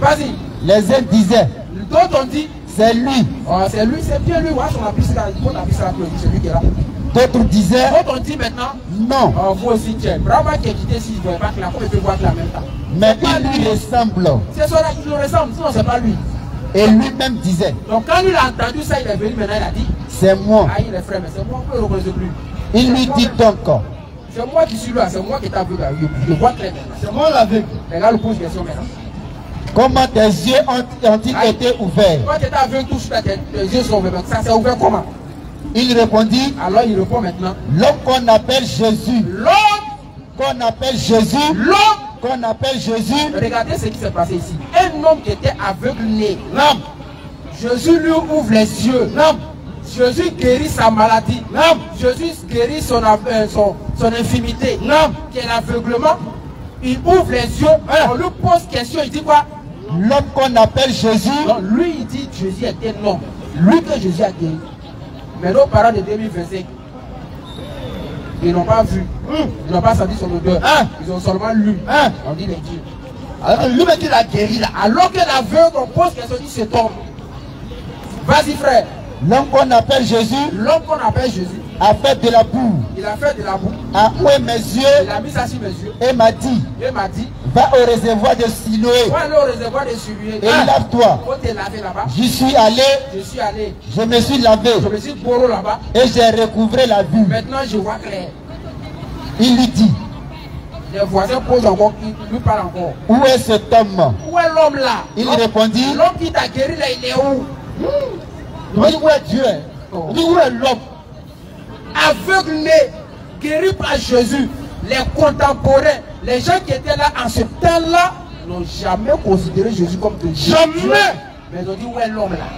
Vas-y. Les uns disaient. D'autres ont dit. C'est lui. Oh, c'est lui, c'est bien lui. Ouais, on a pris ça, c'est lui qui est là. D'autres disaient. D'autres ont dit maintenant. Non. Oh, vous aussi, tiens. Brahma qui est quitté ici, il ne voit pas que la il peut voir que la même temps. Mais il lui ressemble. C'est ça, il lui ressemble, sinon c'est pas lui. Et lui-même disait. Donc quand il a entendu ça, il est venu maintenant, il a dit. C'est moi. Ah, il est frère, mais c'est moi, on peut le reconnaître plus. Il lui dit donc. C'est moi qui suis là, c'est moi qui t'ai vu là. Je vois clair maintenant. C'est moi l'aveugle. Les gars, le pose question maintenant. Comment tes yeux ont-ils été ouverts? Quand tu es aveugle, touche ta tête, tes yeux sont ouverts. Ça s'est ouvert comment? Il répondit. Alors il répond maintenant. L'homme qu'on appelle Jésus. L'homme qu'on appelle Jésus. L'homme qu'on appelle Jésus. Regardez ce qui s'est passé ici. Un homme qui était aveugle né. Non. Jésus lui ouvre les yeux. Non. Jésus guérit sa maladie. Non. Jésus guérit son infirmité. Non. Qui est l'aveuglement. Il ouvre les yeux. On lui pose question. Il dit quoi? L'homme qu'on appelle Jésus. Donc lui il dit Jésus était un homme. Lui que Jésus a guéri. Mais nos parents de 2025, ils n'ont pas vu. Ils n'ont pas senti son odeur. Ils ont seulement lu. On dit les dieux. Alors lui qui l'a guéri là. Alors que l'aveugle, on pose question, dit c'est homme. Vas-y frère. L'homme qu'on appelle Jésus. L'homme qu'on appelle Jésus. A fait de la boue. Il a fait de la boue. A oué mes yeux. Il a mis ça sur mes yeux. Et m'a dit. Va au réservoir de Siloé. Va aller au réservoir de Siloé. Et lave-toi. Faut te laver là-bas. J'y suis allé. Je suis allé. Je me suis lavé. Je me suis bourré là-bas. Et j'ai recouvré la vue. Maintenant je vois clair. Il lui dit. Les voisins posent encore, il lui parle encore. Où est cet homme? Où est l'homme là? Il répondit. L'homme qui t'a guéri là, il est où? Il dit où est Dieu? Il dit où est l'homme? Aveugle né, guéri par Jésus. Les contemporains, les gens qui étaient là en ce temps-là, n'ont jamais considéré Jésus comme Dieu. Jamais! Mais ils ont dit où est l'homme là?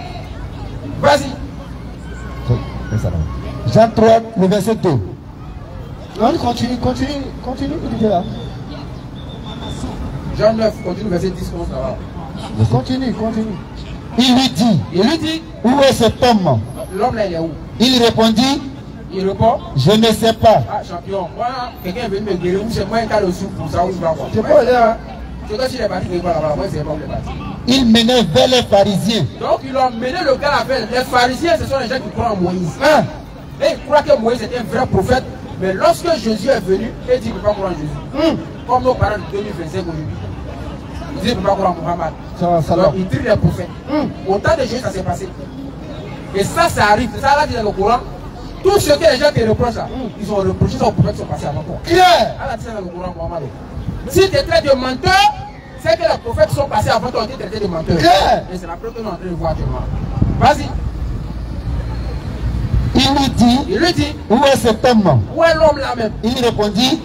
Vas-y. Jean 3, le verset 2. Non, continue, il est là. Jean 9, continue, verset 10, comment ça va? Continue. Il lui dit, où est cet homme? L'homme là, il est où? Il répondit, il répond, je ne sais pas. Ah, champion, voilà, quelqu'un est venu me guérir, c'est moi qui ai le sou pour ça, où je vais voir. C'est pas là. C'est quand il est parti, il va là-bas, moi, c'est pas où il est parti. Il menait vers les pharisiens. Donc, ils ont mené le gars vers les pharisiens, ce sont les gens qui croient en Moïse. Et ils croient que Moïse était un vrai prophète, mais lorsque Jésus est venu, il dit qu'il ne peut pas croire en Jésus. Comme nos parents de 2025 aujourd'hui. Ils disent qu'il ne peut pas croire en Muhammad. Donc, ils trient les prophètes. Au temps de Jésus, ça s'est passé. Et ça arrive. C'est ça là, dit dans le Coran. Tout ce que les gens te reprochent là, ils ont reproché ça aux prophètes qui sont passés avant toi. Allah dit ça dans le Coran, Muhammad. Si tu es traité de menteur, c'est que les prophètes qui sont passés avant toi ont été traités de menteurs. Et c'est la preuve que nous sommes en train de voir actuellement. Vas-y. Il lui dit, où est cet homme? Où est l'homme là même? Il répondit,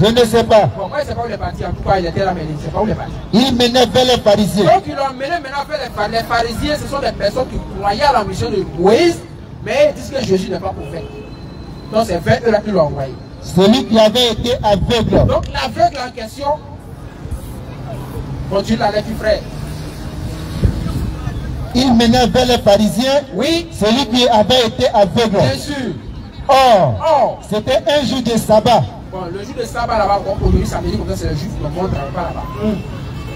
je ne sais pas. Bon, moi, je ne sais pas où il est parti. En tout cas, il était là, mais il ne sait pas où il est parti. Il menait vers les pharisiens. Donc, ils l'ont emmené maintenant vers les pharisiens. Ce sont des personnes qui croyaient à la mission de Moïse, mais ils disent que Jésus n'est pas prophète. Donc, c'est vers eux là qu'ils l'ont envoyé. Celui qui avait été aveugle. Donc, l'aveugle en question, continue la lettre, frère. Il menait vers les pharisiens. Oui. Celui qui avait été aveugle. Bien sûr. Or, c'était un jour de sabbat. Bon, le jour de sabbat là-bas, aujourd'hui, samedi, comme ça, c'est le juif, le monde ne travaille pas là-bas.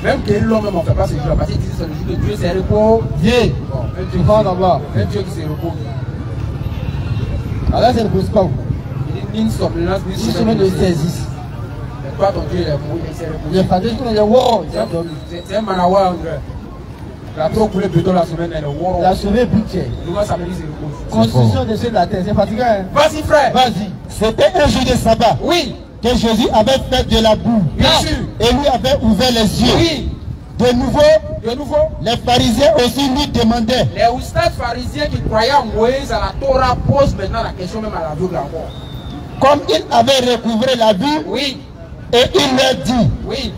Même que l'homme, même, on ne fait pas ce jour-là, parce qu'ils disent que c'est le jour de Dieu, c'est repos. Dieu. Bon, un Dieu d'abord. Un Dieu qui se repose. Alors, c'est le repos. Il dit, ni somnolence, ni semaine de saisisse. Mais toi, ton Dieu, il est beau, il s'est reposé. Il est fatigué, il est wow. C'est un manawa, en vrai. Il a trop coulé plutôt la semaine, elle est wow. Il a sauvé budget. Le gars, ça me dit, c'est repos. Constitution de ceux de la terre, c'est fatigant. Hein? Vas-y, frère. Vas-y. C'était un jour de sabbat. Oui. Que Jésus avait fait de la boue. Bien sûr. Et lui avait ouvert les yeux. Oui. De nouveau, les pharisiens aussi lui demandaient. Les oustats pharisiens qui croyaient en Moïse à la Torah posent maintenant la question même à l'aveugle encore. Comme il avait recouvré la vue, oui. Et il leur dit, oui.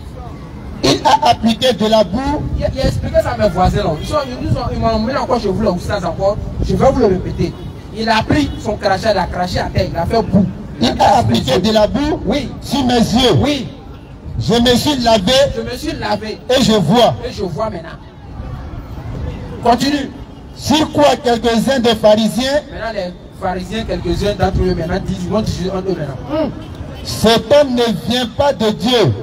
Il a appliqué de la boue. Il a expliqué ça à mes voisins là. Ils m'ont emmené encore chez vous là, oustats encore. Je vais vous le répéter. Il a pris son crachat, il a craché à terre, il a fait boue. Il a appliqué de la boue, oui, sur mes yeux. Oui. Je me suis lavé. Je me suis lavé. Et je vois. Et je vois maintenant. Continue. Sur quoi quelques-uns des pharisiens. Maintenant les pharisiens, quelques-uns d'entre eux maintenant disent, ils vont dire entre eux maintenant. Cet homme ne vient pas de Dieu.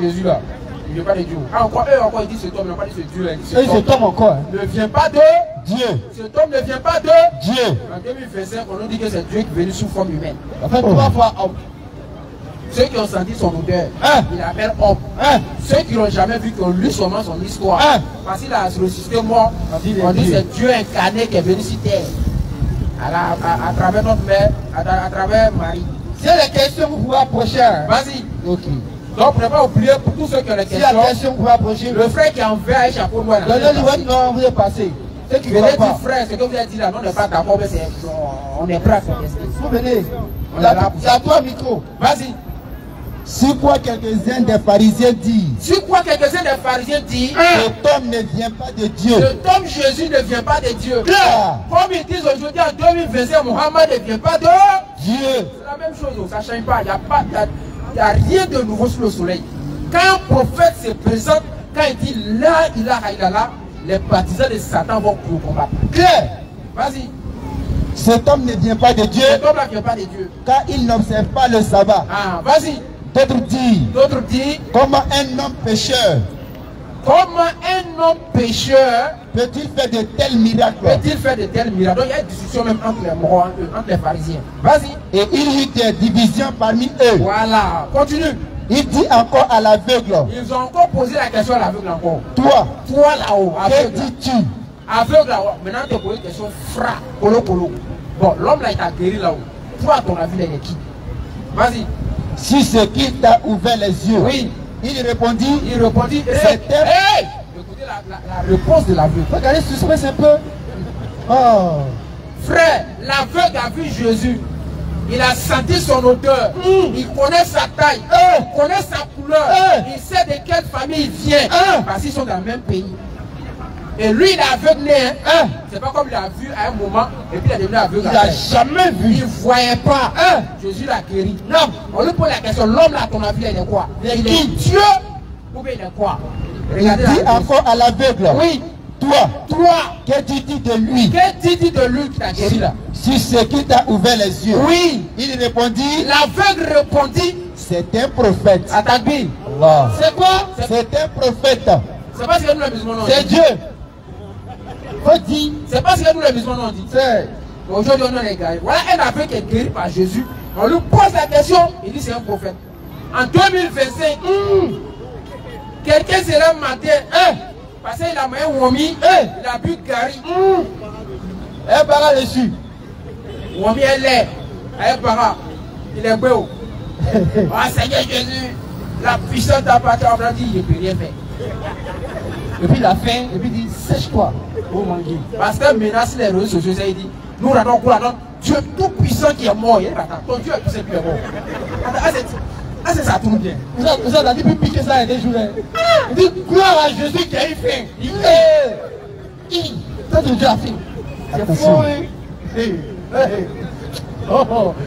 Jésus là. Il ne vient pas de Dieu. Ah, encore, eux encore ils disent cet homme, ils n'ont pas dit ce Dieu. Cet homme encore. Ne vient pas de Dieu. Cet homme ne vient pas de Dieu. En 2025, on nous dit que c'est Dieu qui est venu sous forme humaine. En fait, 3 fois homme. Ceux qui ont senti son odeur, il appelle homme. Ceux qui n'ont jamais vu, qui ont lu seulement son histoire, parce qu'il a ressuscité mort, on dit c'est Dieu incarné qui est venu sur terre. À travers notre mère, à travers Marie. Si les questions, vous pouvez approcher. Vas-y. Ok. Donc, ne pas oublier pour tous ceux qui ont les questions. Si la question, vous pouvez approcher. Le frère qui envers un chapeau noir. Donnez-lui non, vous est passé. Ceux qui venaient dire, frère, ce que vous avez dit là, non, on n'est pas d'accord, mais on est prêt à contester. Vous venez. C'est à toi, micro. Vas-y. Sur quoi quelques-uns des pharisiens disent. Sur quoi quelques-uns des pharisiens disent. Cet homme ne vient pas de Dieu. Cet homme Jésus ne vient pas de Dieu. Comme ils disent aujourd'hui en 2025, Mohammed ne vient pas de Dieu. C'est la même chose, ça ne change pas. Il n'y a rien de nouveau sous le soleil. Quand un prophète se présente, quand il dit là, ilaha illallah, les partisans de Satan vont combattre. Claire. Vas-y. Cet homme ne vient pas de Dieu. Cet homme-là ne vient pas de Dieu. Car il n'observe pas le sabbat. Ah, vas-y. D'autres disent, comment un homme pécheur, peut-il faire de tels miracles? Donc il y a une discussion même entre les pharisiens. Vas-y. Et il y eut des divisions parmi eux. Voilà. Continue. Il dit encore à l'aveugle. Ils ont encore posé la question à l'aveugle encore. Toi là-haut. Que dis-tu? Aveugle là-haut. Maintenant tu poses une question fra. Colo. Bon, l'homme là il t'a guéri là-haut. Toi à ton avis il est qui? Vas-y. Si ce qui t'a ouvert les yeux. Oui. Il répondit. C'était. Écoutez la réponse de l'aveugle. Regardez, suspense un peu. Oh. Frère, l'aveugle a vu Jésus. Il a senti son odeur. Il connaît sa taille. Il connaît sa couleur. Il sait de quelle famille il vient. Parce qu'ils sont dans le même pays. Et lui, il est aveugle. C'est pas comme il a vu à un moment et puis il est devenu aveugle. Il n'a jamais vu. Il ne voyait pas. Jésus l'a guéri. Non. On lui pose la question, l'homme là, à ton avis, il est quoi? Il est Dieu ou bien il est quoi? Regardez, il dit encore à l'aveugle. Oui. Toi, que dis-tu de lui? Que dis-tu de lui qui t'a guéri là? Si ce qui t'a ouvert les yeux. Oui. Il répondit. L'aveugle répondit. C'est un prophète. Attaque-lui. C'est quoi? C'est un prophète. C'est pas ce que nous les musulmans ont dit. C'est Dieu. Faut dire. C'est pas ce que nous les musulmans ont dit. Aujourd'hui on a les gars. Voilà un aveugle qui est guéri par Jésus. On lui pose la question. Il dit c'est un prophète. En 2025, quelqu'un sera matin. Parce qu'il a moyen Wami. Il a bu Gary. Un bara dessus. Wami est l'air. Un bara. Il est beau. Ah Seigneur Jésus. La puissance d'appartient. On a dit il ne peut rien faire. Et puis il a faim, et puis il dit sèche-toi pour manger. Parce que menace les réseaux sociaux, il dit nous rendons gloire à notre Dieu tout puissant qui est mort. Il dit, attends, ton Dieu est puissant qui est mort. Ah, c'est ça tourne bien. Vous avez pu piquer ça il y a des jours. Il dit gloire à Jésus qui a eu faim. Il est. Ça c'est Dieu a fait. C'est faux.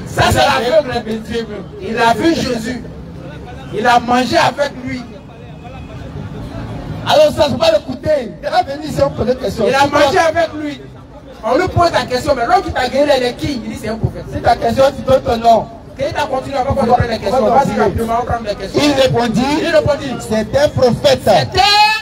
Ça c'est l'aveugle. Il a vu Jésus. Il a mangé avec lui. Alors ça, je ne peux pas l'écouter. Il va venir ici, on pose des questions. Il a mangé avec lui. On lui pose la question, mais l'homme qui t'a guéri, il est qui? Il dit c'est un prophète. Si ta question, tu donnes ton nom. Qu'il t'a continué avant qu'on prenne les questions. Vas-y rapidement, on prend les questions. Il répondit, c'est un prophète. C'est un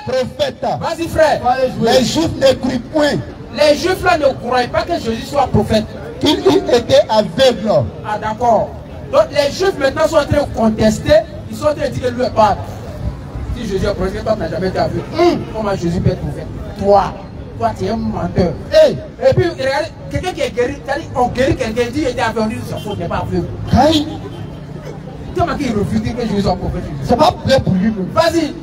prophète. Vas-y frère. Les Juifs ne crurent point. Les Juifs là ne croyaient pas que Jésus soit prophète. Qu'il était aveugle. Ah d'accord. Donc les Juifs maintenant sont en train de contester. Ils sont en train de dire que lui est pas. Si Jésus est prophète, toi tu n'as jamais été aveugle. Comment Jésus peut être prophète? Toi tu es un menteur. Et puis regardez, quelqu'un qui est guéri, on guérit quelqu'un, il dit qu'il était aveugle, il dit qu'il n'est pas aveugle. Comment il refuse que Jésus soit prophète? C'est pas prêt pour lui. Vas-y.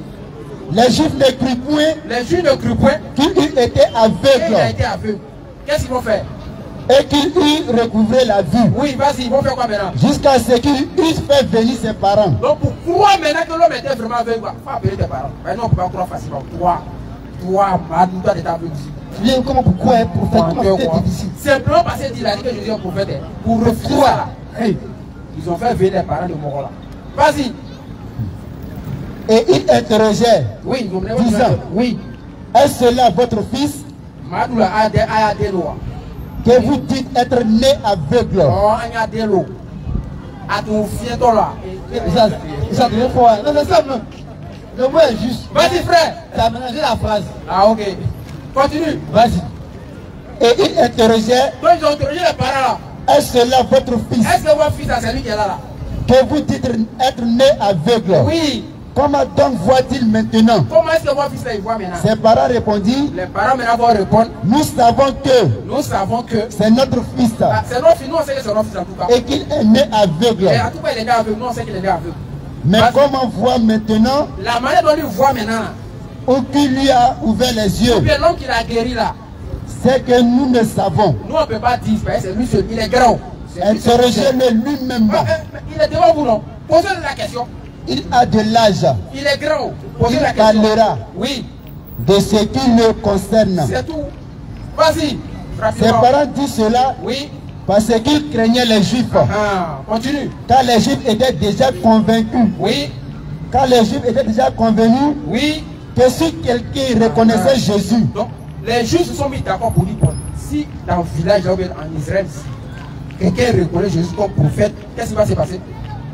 Les Juifs ne crurent point. Les Juifs ne crurent point. Qu'il était aveugle. Il a été aveugle. Qu'est-ce qu'ils vont faire? Et qu'il eût recouvré la vue. Oui, vas-y, ils vont faire quoi maintenant? Jusqu'à ce qu'il eût fait venir ses parents. Donc pour croire maintenant que l'homme était vraiment aveugle, il faut appeler tes parents. Maintenant on ne peut pas croire facilement. Toi, Madou, toi, t'es aveugle ici. Tu viens comment, pourquoi un prophète? Comment c'est difficile? Simplement parce qu'il a dit que Jésus est un prophète. Pour refuser ça, ils ont fait venir les parents de Morola. Vas-y. Et il interrogeait. Oui, vous me disant, oui. Est-ce cela votre fils? Madou a des lois. Que vous dites être né aveugle. Oh, il y a des lois. À ton fier, toi là. Ça devient fort. Non, c'est ça même. Le mot est juste. Vas-y, frère. Tu as mélangé la phrase. Ah, ok. Continue. Vas-y. Et il interrogeait. Donc, ils ont interrogé les parents là. Est-ce cela votre fils? Est-ce que votre fils, c'est lui qui est là? Que vous dites être né aveugle. Oui. Comment donc voit-il maintenant? Comment est-ce que votre fils là, il voit maintenant? Ses parents répondirent. Les parents maintenant vont répondre. Nous savons que c'est notre fils. C'est notre fils, nous on sait que c'est notre fils en tout cas. Et qu'il est né aveugle. Et en tout cas il est né aveugle, nous on sait qu'il est né aveugle. Mais comment voir maintenant? La manière dont il voit maintenant. Ou qui lui a ouvert les yeux. Ou bien l'homme qui l'a guéri là. C'est que nous ne savons. Nous on ne peut pas dire, c'est lui seul, il est grand. Interrogez-le lui-même. Il est devant vous non? Posez-lui la question. Il a de l'âge. Il est grand. Posez il la question. Parlera oui. De ce qui le concerne. C'est tout. Vas-y. Ses parents disent cela. Oui. Parce qu'ils craignaient les Juifs. Continue. Car les Juifs étaient déjà convaincus. Oui. Car les Juifs étaient déjà convenus. Oui. Que si quelqu'un reconnaissait Jésus. Donc, les Juifs se sont mis d'accord pour dire si dans le village en Israël, quelqu'un reconnaît Jésus comme prophète, qu'est-ce qui va se passer?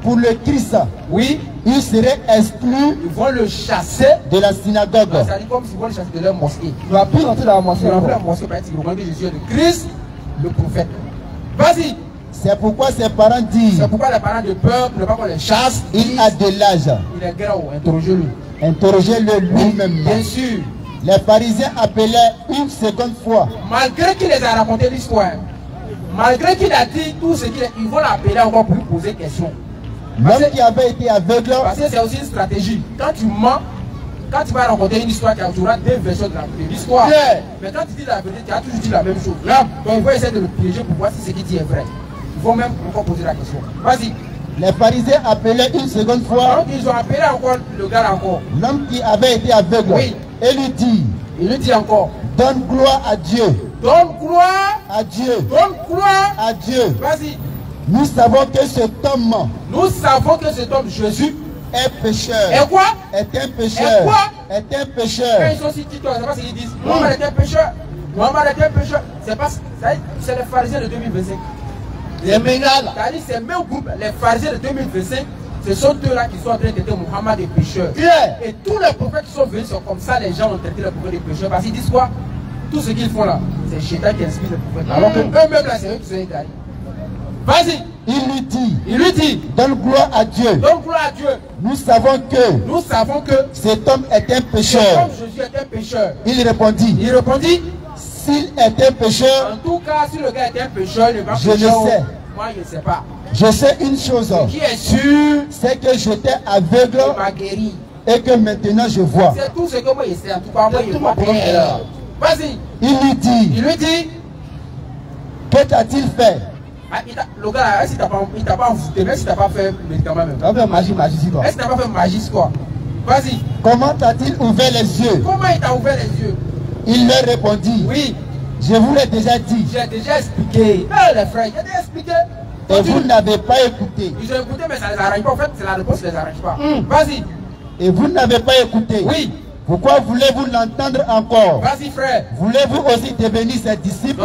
Pour le Christ, oui, il serait exclu. Ils vont le chasser de la synagogue. C'est comme s'ils vont le chasser de leur mosquée. Il va plus rentrer dans la mosquée. Il va rentrer dans la mosquée parce qu'ils reconnaissent Jésus est le Christ, le prophète. Vas-y. C'est pourquoi ses parents disent. C'est pourquoi les parents de peur ne pas qu'on les chasse. Il a de l'âge. Il est grand. Interrogez-le. Interrogez-le lui-même. Bien sûr. Les pharisiens appelaient une seconde fois. Malgré qu'il les a raconté l'histoire, malgré qu'il a dit tout ce qu'il a, ils vont l'appeler encore pour lui poser question. L'homme qui avait été aveugle. Parce que c'est aussi une stratégie. Quand tu mens, quand tu vas raconter une histoire, tu auras deux versions de l'histoire. Mais quand tu dis la vérité, tu as toujours dit la même chose. Là, donc ils vont essayer de le piéger pour voir si ce qu'il dit est vrai. Ils vont même encore poser la question. Vas-y. Les pharisiens appelaient une seconde fois. Donc ils ont appelé encore le gars encore. L'homme qui avait été aveugle. Oui. Et lui dit. Il lui dit encore. Donne gloire à Dieu. Donne gloire à Dieu. Donne gloire à Dieu. Vas-y. Nous savons que cet homme. Nous savons que cet homme, Jésus, est pécheur. Et quoi? Est un pécheur. Et quoi? Est un pécheur. Quand ils sont si titulaires, c'est pas ce qu'ils disent. Mohamed est un pécheur. Mohamed est un pécheur. C'est les pharisiens de 2025. Les Ménal. C'est le même groupe, les pharisiens de 2025. Ce sont eux-là qui sont en train de traiter Mohamed des pécheurs. Et tous les prophètes qui sont venus sont comme ça, les gens ont traité les prophètes des pécheurs. Parce qu'ils disent quoi? Tout ce qu'ils font là, c'est Chétan qui inspire les prophètes. Alors que eux-mêmes là, c'est eux qui sont égarés. Vas-y. Il lui dit, donne gloire à Dieu. Donne gloire à Dieu. Nous savons que cet homme est un pécheur. Cet homme Jésus est un pécheur. Il répondit, s'il est un pécheur, en tout cas, si le gars est un pécheur, il va je le sais. Moi, je ne sais pas. Je sais une chose. Qui est sûr, c'est que j'étais aveugle guéri. Et que maintenant je vois. C'est tout ce que moi je sais. En tout cas, moi je vois. Vas-y. Il lui dit, Que t'a-t-il fait? Le gars là, est-ce qu'il t'a pas envoûté, est-ce qu'il t'a pas fait médicament même? Tu as fait magie quoi. Est-ce qu'il t'a pas fait magie quoi? Vas-y. Comment t'a-t-il ouvert les yeux? Comment il t'a ouvert les yeux? Il leur répondit. Oui. Je vous l'ai déjà dit. J'ai déjà expliqué. Les frères, j'ai déjà expliqué. Et vous n'avez pas écouté. Ils ont écouté, mais ça ne les arrange pas. En fait, c'est la réponse qui ne les arrange pas. Vas-y. Et vous n'avez pas écouté. Oui. Pourquoi voulez-vous l'entendre encore? Vas-y, frère. Voulez-vous aussi devenir ses disciples?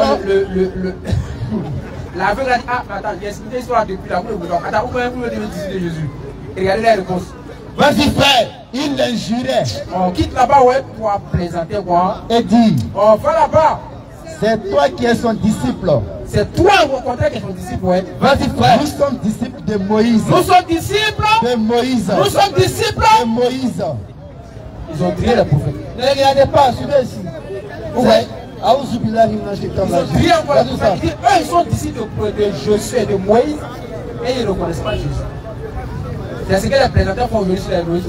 L'aveugle a dit, ah, attends, j'ai expliqué l'histoire depuis la boule. Attends, vous me devenir disciple de Jésus. Regardez la réponse. Vas-y, frère. Il l'injurait. On quitte là-bas, ouais, pour plaisanter, quoi. Et dit, On va là-bas. c'est toi qui es son disciple. C'est toi, au contraire, qui es son disciple, ouais. Vas-y, frère. Nous sommes disciples de Moïse. Nous sommes disciples. De Moïse. Nous sommes disciples. De Moïse. Ils ont trié les prophètes. Ne regardez pas, suivez ici. Ouais. Ils ont trié encore les prophètes. Eux, ils sont disciples de Josué et de Moïse. Et ils ne reconnaissent pas Jésus. C'est ce que les présentateurs font venir sur les Moïse.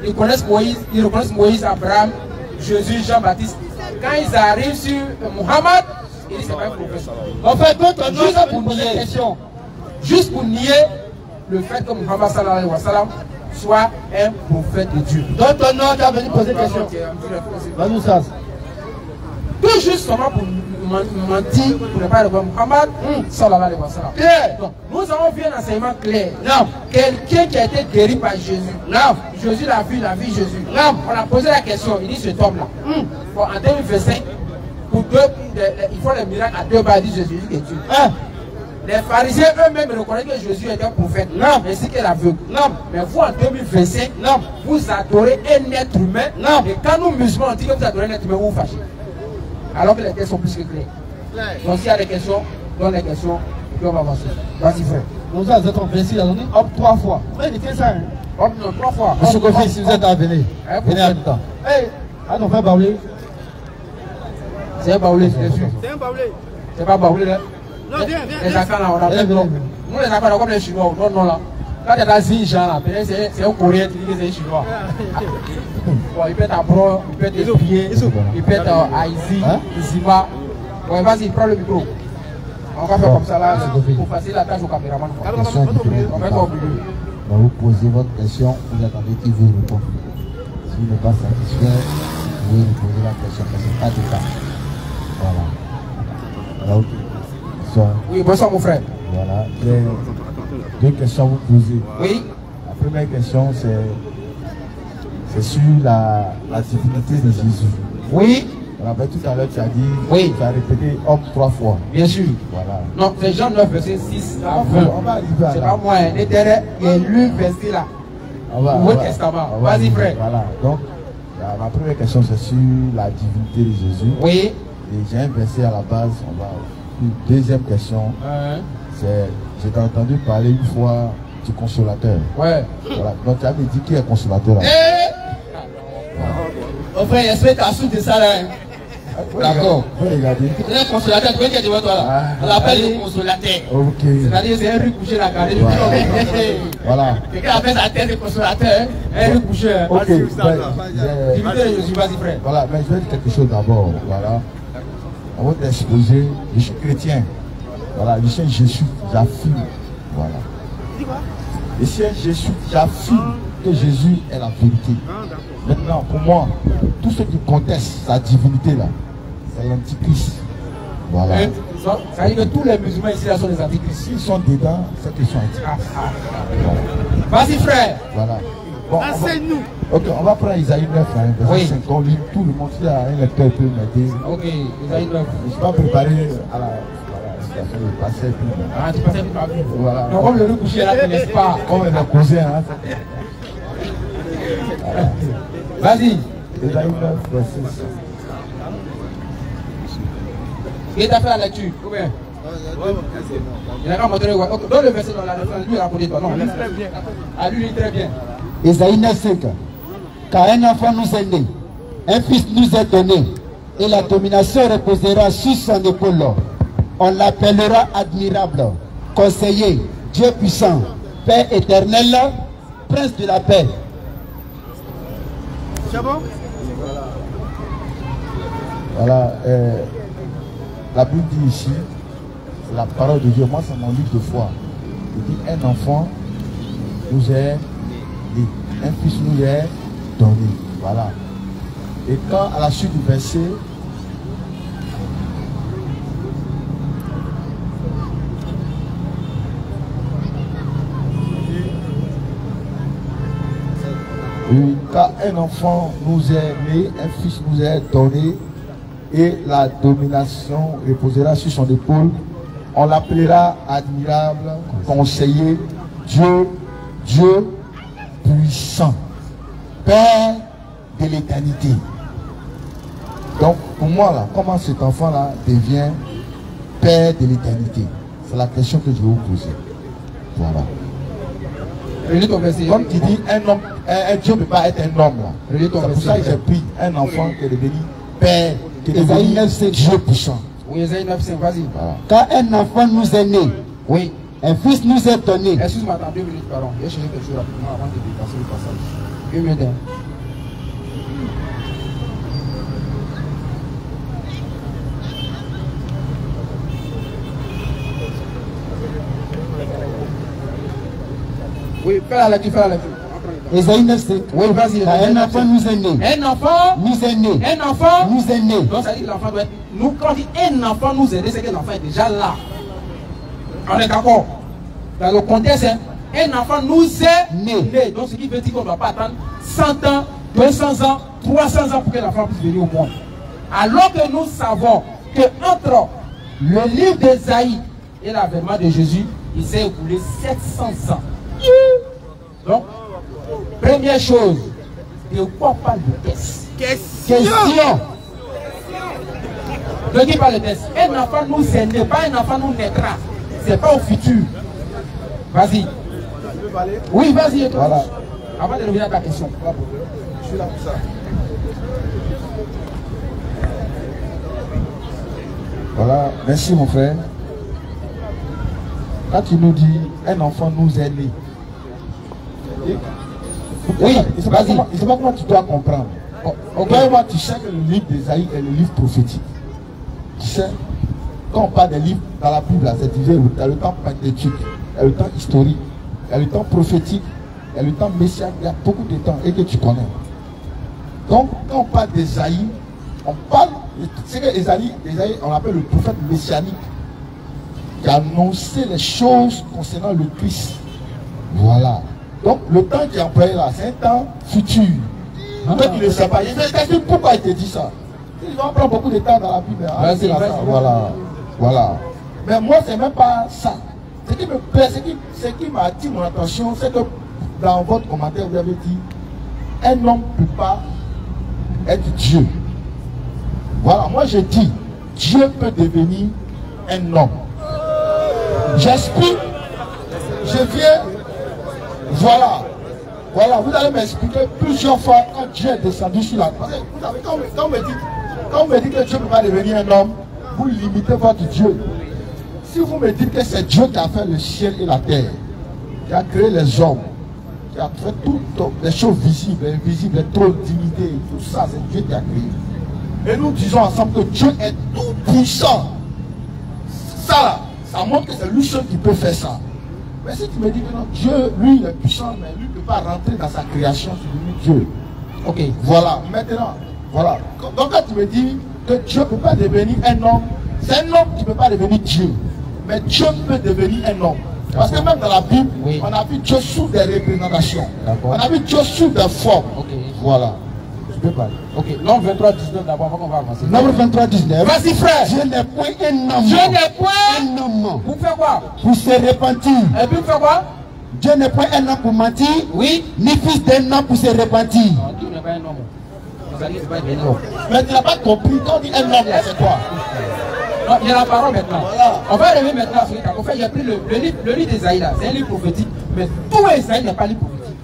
Ils connaissent Moïse, ils reconnaissent Moïse, Abraham, Jésus, Jean-Baptiste. Quand ils arrivent sur Muhammad, ils disent c'est pas un prophète. En fait, juste pour nier. Juste pour nier le fait que Muhammad sallallahu alayhi wa sallam soit un prophète de Dieu. Dans ton nom, tu as venu poser une question. Vas-y, ça. Tout juste seulement pour mentir, pour ne pas répondre Muhammad sallallahu alayhi wa sallam. Donc, nous avons vu un enseignement clair. Non. Quelqu'un qui a été guéri par Jésus. Non. Jésus l'a vu Jésus. Non. On a posé la question, il dit cet homme-là. Bon, en 2025, il faut les miracles à deux bas, dit Jésus qui est Dieu. Les pharisiens eux-mêmes reconnaissent que Jésus est un prophète. Non. Ainsi que l'aveugle. Non. Mais vous en 2025, non. Vous adorez un être humain. Non. Et quand nous musulmans on dit que vous adorez un être humain, vous vous fâchez. Alors que les textes sont plus que clairs. Donc s'il y a des questions, donne les questions, puis on va avancer. Vas-y frère. Nous allons être précis, on dit hop 3 fois. Oui, c'est ça. Hop, non, 3 fois. Monsieur Kofi, si vous êtes à venir, venez à temps. Hey, ah non, frère Baoulé. C'est un baoulé, bien sûr. C'est un baoulé. C'est pas baoulé là. Non, viens. Les accords là, on a fait non. Nous les accords là, comme les Chinois, non là. Quand tu es dans Xinjiang là, c'est un Coréen, tu dis que c'est un Chinois. Bon, il peut être à Bron, il peut être Espié, il peut être à Izi, Izima. Bon, vas-y, prends le micro. On va faire comme ça là, pour faciliter la tâche au caméraman. On va être au milieu. Vous posez votre question, vous attendez qu'il vous réponde. Si vous n'êtes pas satisfait, vous pouvez lui poser la question, mais ce n'est pas de cas. Voilà. Donc, oui, bonsoir mon frère. Voilà, j'ai deux questions à vous poser. Oui. La première question, c'est sur la divinité de Jésus. Oui. Voilà, ben, tout à l'heure, tu as dit, oui. Tu as répété homme 3 fois. Bien sûr. Voilà. Non, c'est Jean 9, verset 6 à 20. On va arriver à c'est pas moi, il est lu verset là. Nouveau Testament. Vas-y, frère. Voilà, donc, ma première question, c'est sur la divinité de Jésus. Oui. Et j'ai un verset à la base, on va. Une deuxième question, c'est, j'ai entendu parler une fois du consolateur. Ouais. Voilà. Donc tu avais dit qui est consolateur là? Mon frère, j'espère que tu as su de ça là. D'accord. Regardez. C'est un consolateur, tu veux qu'il y ait devant toi là. On l'appelle le consolateur. Ok. C'est-à-dire c'est un riz couché là, regardez. Voilà. Quelqu'un appelle sa tête de consolateur, un riz couché. Ok. Vas-y frère. Voilà, mais je vais dire quelque chose d'abord. Voilà. On va t'exposer, je suis chrétien. Voilà, je suis Jésus, j'affirme. Voilà. Je suis Jésus, j'affirme que Jésus est la vérité. Maintenant, pour moi, tous ceux qui contestent sa divinité là, c'est l'antichrist. Voilà. Ça veut dire que tous les musulmans ici là sont des antichrists. S'ils sont dedans, c'est qu'ils sont antichrists. Vas-y frère. Voilà. Bon, enseigne-nous. Ok, on va prendre Isaïe 9, verset 5. On lit tout le monde, s'il y a un lecteur peut m'aider. Ok, Isaïe 9. Je ne suis pas préparé à la situation de passer. Ah, tu passais plus rapide. Voilà. Donc, comme le riz couché là, tu ne laisses pas. Comme un cousin, hein. Vas-y. Isaïe 9, verset 5. Qui t'a fait la lecture? Combien? Il n'a qu'à montrer. Donne le verset dans la lecture, lui raconte toi. Non, ah, lui lit très bien. Isaïe 9,5. Car un enfant nous est né, un fils nous est donné, et la domination reposera sur son épaule. On l'appellera admirable, conseiller, Dieu puissant, Père éternel, Prince de la paix. C'est bon? Voilà. La Bible dit ici, C'est la parole de Dieu. Moi, c'est mon livre de foi. Il dit un enfant nous est né, un fils nous est donné. Voilà. Et quand à la suite du verset, oui, car un enfant nous est né, un fils nous est donné, et la domination reposera sur son épaule. On l'appellera admirable, conseiller, Dieu puissant, Père de l'éternité. Donc, pour moi, là, comment cet enfant-là devient Père de l'éternité? C'est la question que je vais vous poser. Voilà. Comme tu dis, un homme, un Dieu ne peut pas être un homme. C'est pour ça que j'ai pris un enfant qui est devenu Père, qui est devenu Dieu puissant. Oui, Esaïe 9:5, vas-y. Voilà. Car un enfant nous est né, Oui. un fils nous est donné. Excuse-moi, attends 2 minutes, pardon. Je vais chercher quelque chose rapidement avant de dépasser le passage. 1 minute. Oui, fais la lecture, fais la lecture. Esaïe 9:5. Oui, vas-y. Car un enfant nous est né. Un enfant Nous est né. Un enfant Nous est né. Donc ça dit que l'enfant doit être... Nous, quand on dit un enfant nous aider, c'est que l'enfant est déjà là. On est d'accord? Dans le contexte, hein, un enfant nous est né. Donc ce qui veut dire qu'on ne doit pas attendre 100 ans, 200 ans, 300 ans pour que l'enfant puisse venir au monde. Alors que nous savons que entre le livre d'Esaïe et l'avènement de Jésus, il s'est écoulé 700 ans. Donc, première chose, de quoi parle le texte? Question. De qui parle le texte? Un enfant nous est né, pas un enfant nous naîtra. C'est pas au futur. Vas-y. Oui, vas-y. Voilà. Avant de revenir à ta question. Je suis là pour ça. Voilà, merci mon frère. Quand tu nous dis un enfant nous est né, oui, je ne sais pas comment tu dois comprendre. Toi et moi, tu sais que le livre d'Esaïe est le livre prophétique. Tu sais, quand on parle des livres dans la Bible, c'est divisé, il y a le temps pentateuque, il y a le temps historique, il y a le temps prophétique, il y a le temps messianique, il y a beaucoup de temps et que tu connais. Donc, quand on parle d'Esaïe, on parle, c'est que Esaïe, on l'appelle le prophète messianique, qui a annoncé les choses concernant le Christ. Voilà. Donc, le temps qui est employé là, c'est un temps futur. Toi, tu ne sais pas. Pourquoi il te dit ça? Il va prendre beaucoup de temps dans la Bible. Voilà. Voilà. Mais moi, c'est même pas ça. Ce qui me plaît, ce qui m'a attiré mon attention, c'est que dans votre commentaire, vous avez dit un homme ne peut pas être Dieu. Voilà, moi je dis Dieu peut devenir un homme. J'explique, je viens, voilà, vous allez m'expliquer plusieurs fois quand Dieu est descendu sur la terre. Vous savez, quand on me dit que Dieu ne peut pas devenir un homme, vous limitez votre Dieu. Si vous me dites que c'est Dieu qui a fait le ciel et la terre, qui a créé les hommes, qui a fait toutes les choses visibles et invisibles, les trônes, dignités, tout ça, c'est Dieu qui a créé. Et nous disons ensemble que Dieu est tout puissant. Ça, ça montre que c'est lui seul qui peut faire ça. Mais si tu me dis que non, Dieu, lui, il est puissant, mais lui ne peut pas rentrer dans sa création, c'est lui Dieu. Ok, voilà, maintenant, voilà. Donc quand tu me dis que Dieu ne peut pas devenir un homme, c'est un homme qui ne peut pas devenir Dieu. Mais Dieu peut devenir un homme. Parce que même dans la Bible, on a vu Dieu sous des représentations. On a vu Dieu sous des formes. Voilà. Je peux parler. Ok, nombre 23, 19 d'abord, avant qu'on va avancer. Nombre 23, 19. Vas-y frère. Dieu n'est point un homme. Dieu n'est point un homme. Pour faire quoi? Pour se repentir. Et puis pour faire quoi? Dieu n'est point un homme pour mentir. Oui. Ni fils d'un homme pour se repentir. Non, Dieu n'est pas un homme. Mais tu n'as pas compris. Quand on dit un homme, c'est quoi? Non, il y a la parole maintenant. Voilà. On va arriver maintenant à ce qu'il a fait. J'ai pris le livre d'Esaïe là. C'est un livre prophétique. Mais tout Esaïe n'est pas un livre prophétique.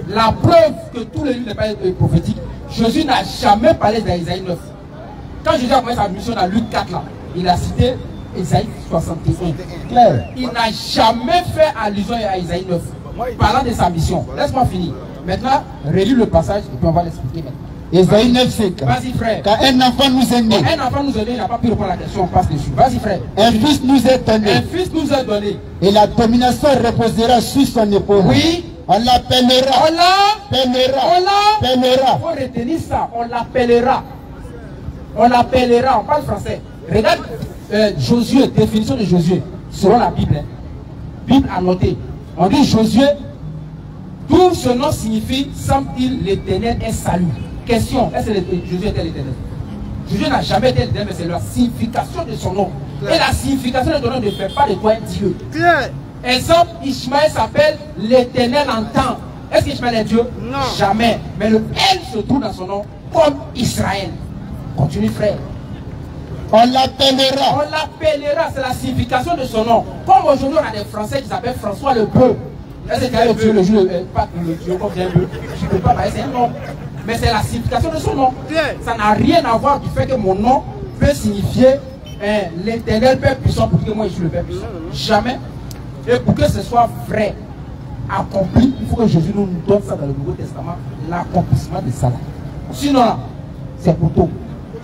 La preuve que tout le livre n'est pas un livre prophétique, Jésus n'a jamais parlé d'Esaïe 9. Quand Jésus a commencé sa mission dans Luc 4 là, il a cité Esaïe 61. Claire. Il n'a jamais fait allusion à Esaïe 9. Parlant de sa mission. Laisse-moi finir. Maintenant, relis le passage et puis on va l'expliquer maintenant. Esaïe 9,5. Vas-y, frère. Car un enfant nous est né. Un enfant nous est né, il n'a pas pu répondre à la question, on passe dessus. Vas-y, frère. Un fils nous est donné. Un fils nous est donné. Et la domination reposera sur son épaule. Oui. On l'appellera. On l'appellera. Il faut retenir ça. On l'appellera. On l'appellera. On parle français. Regarde Josué, définition de Josué, selon la Bible. Bible annotée. On dit Josué, tout ce nom signifie, semble-t-il, l'Éternel est salut. Question, est-ce que Josué était l'Éternel? Josué n'a jamais été l'Éternel, mais c'est la signification de son nom. Et la signification de ton nom ne fait pas de toi un Dieu. Exemple, Ishmaël s'appelle l'Éternel entend. Est-ce qu'Ishmaël est Dieu? Non. Jamais. Mais le L se trouve dans son nom comme Israël. Continue, frère. On l'appellera. On l'appellera, c'est la signification de son nom. Comme aujourd'hui on a des Français qui s'appellent François le Bœuf. Est-ce que tu as le Dieu, le jour, pas le Dieu comme un bœuf? Je ne peux pas parler, c'est un nom. Mais c'est la signification de son nom. Ça n'a rien à voir du fait que mon nom peut signifier l'Éternel Père puissant pour que moi je suis le Père puissant. Jamais. Et pour que ce soit vrai, accompli, il faut que Jésus nous donne ça dans le Nouveau Testament, l'accomplissement de ça. Sinon là, c'est pour tout.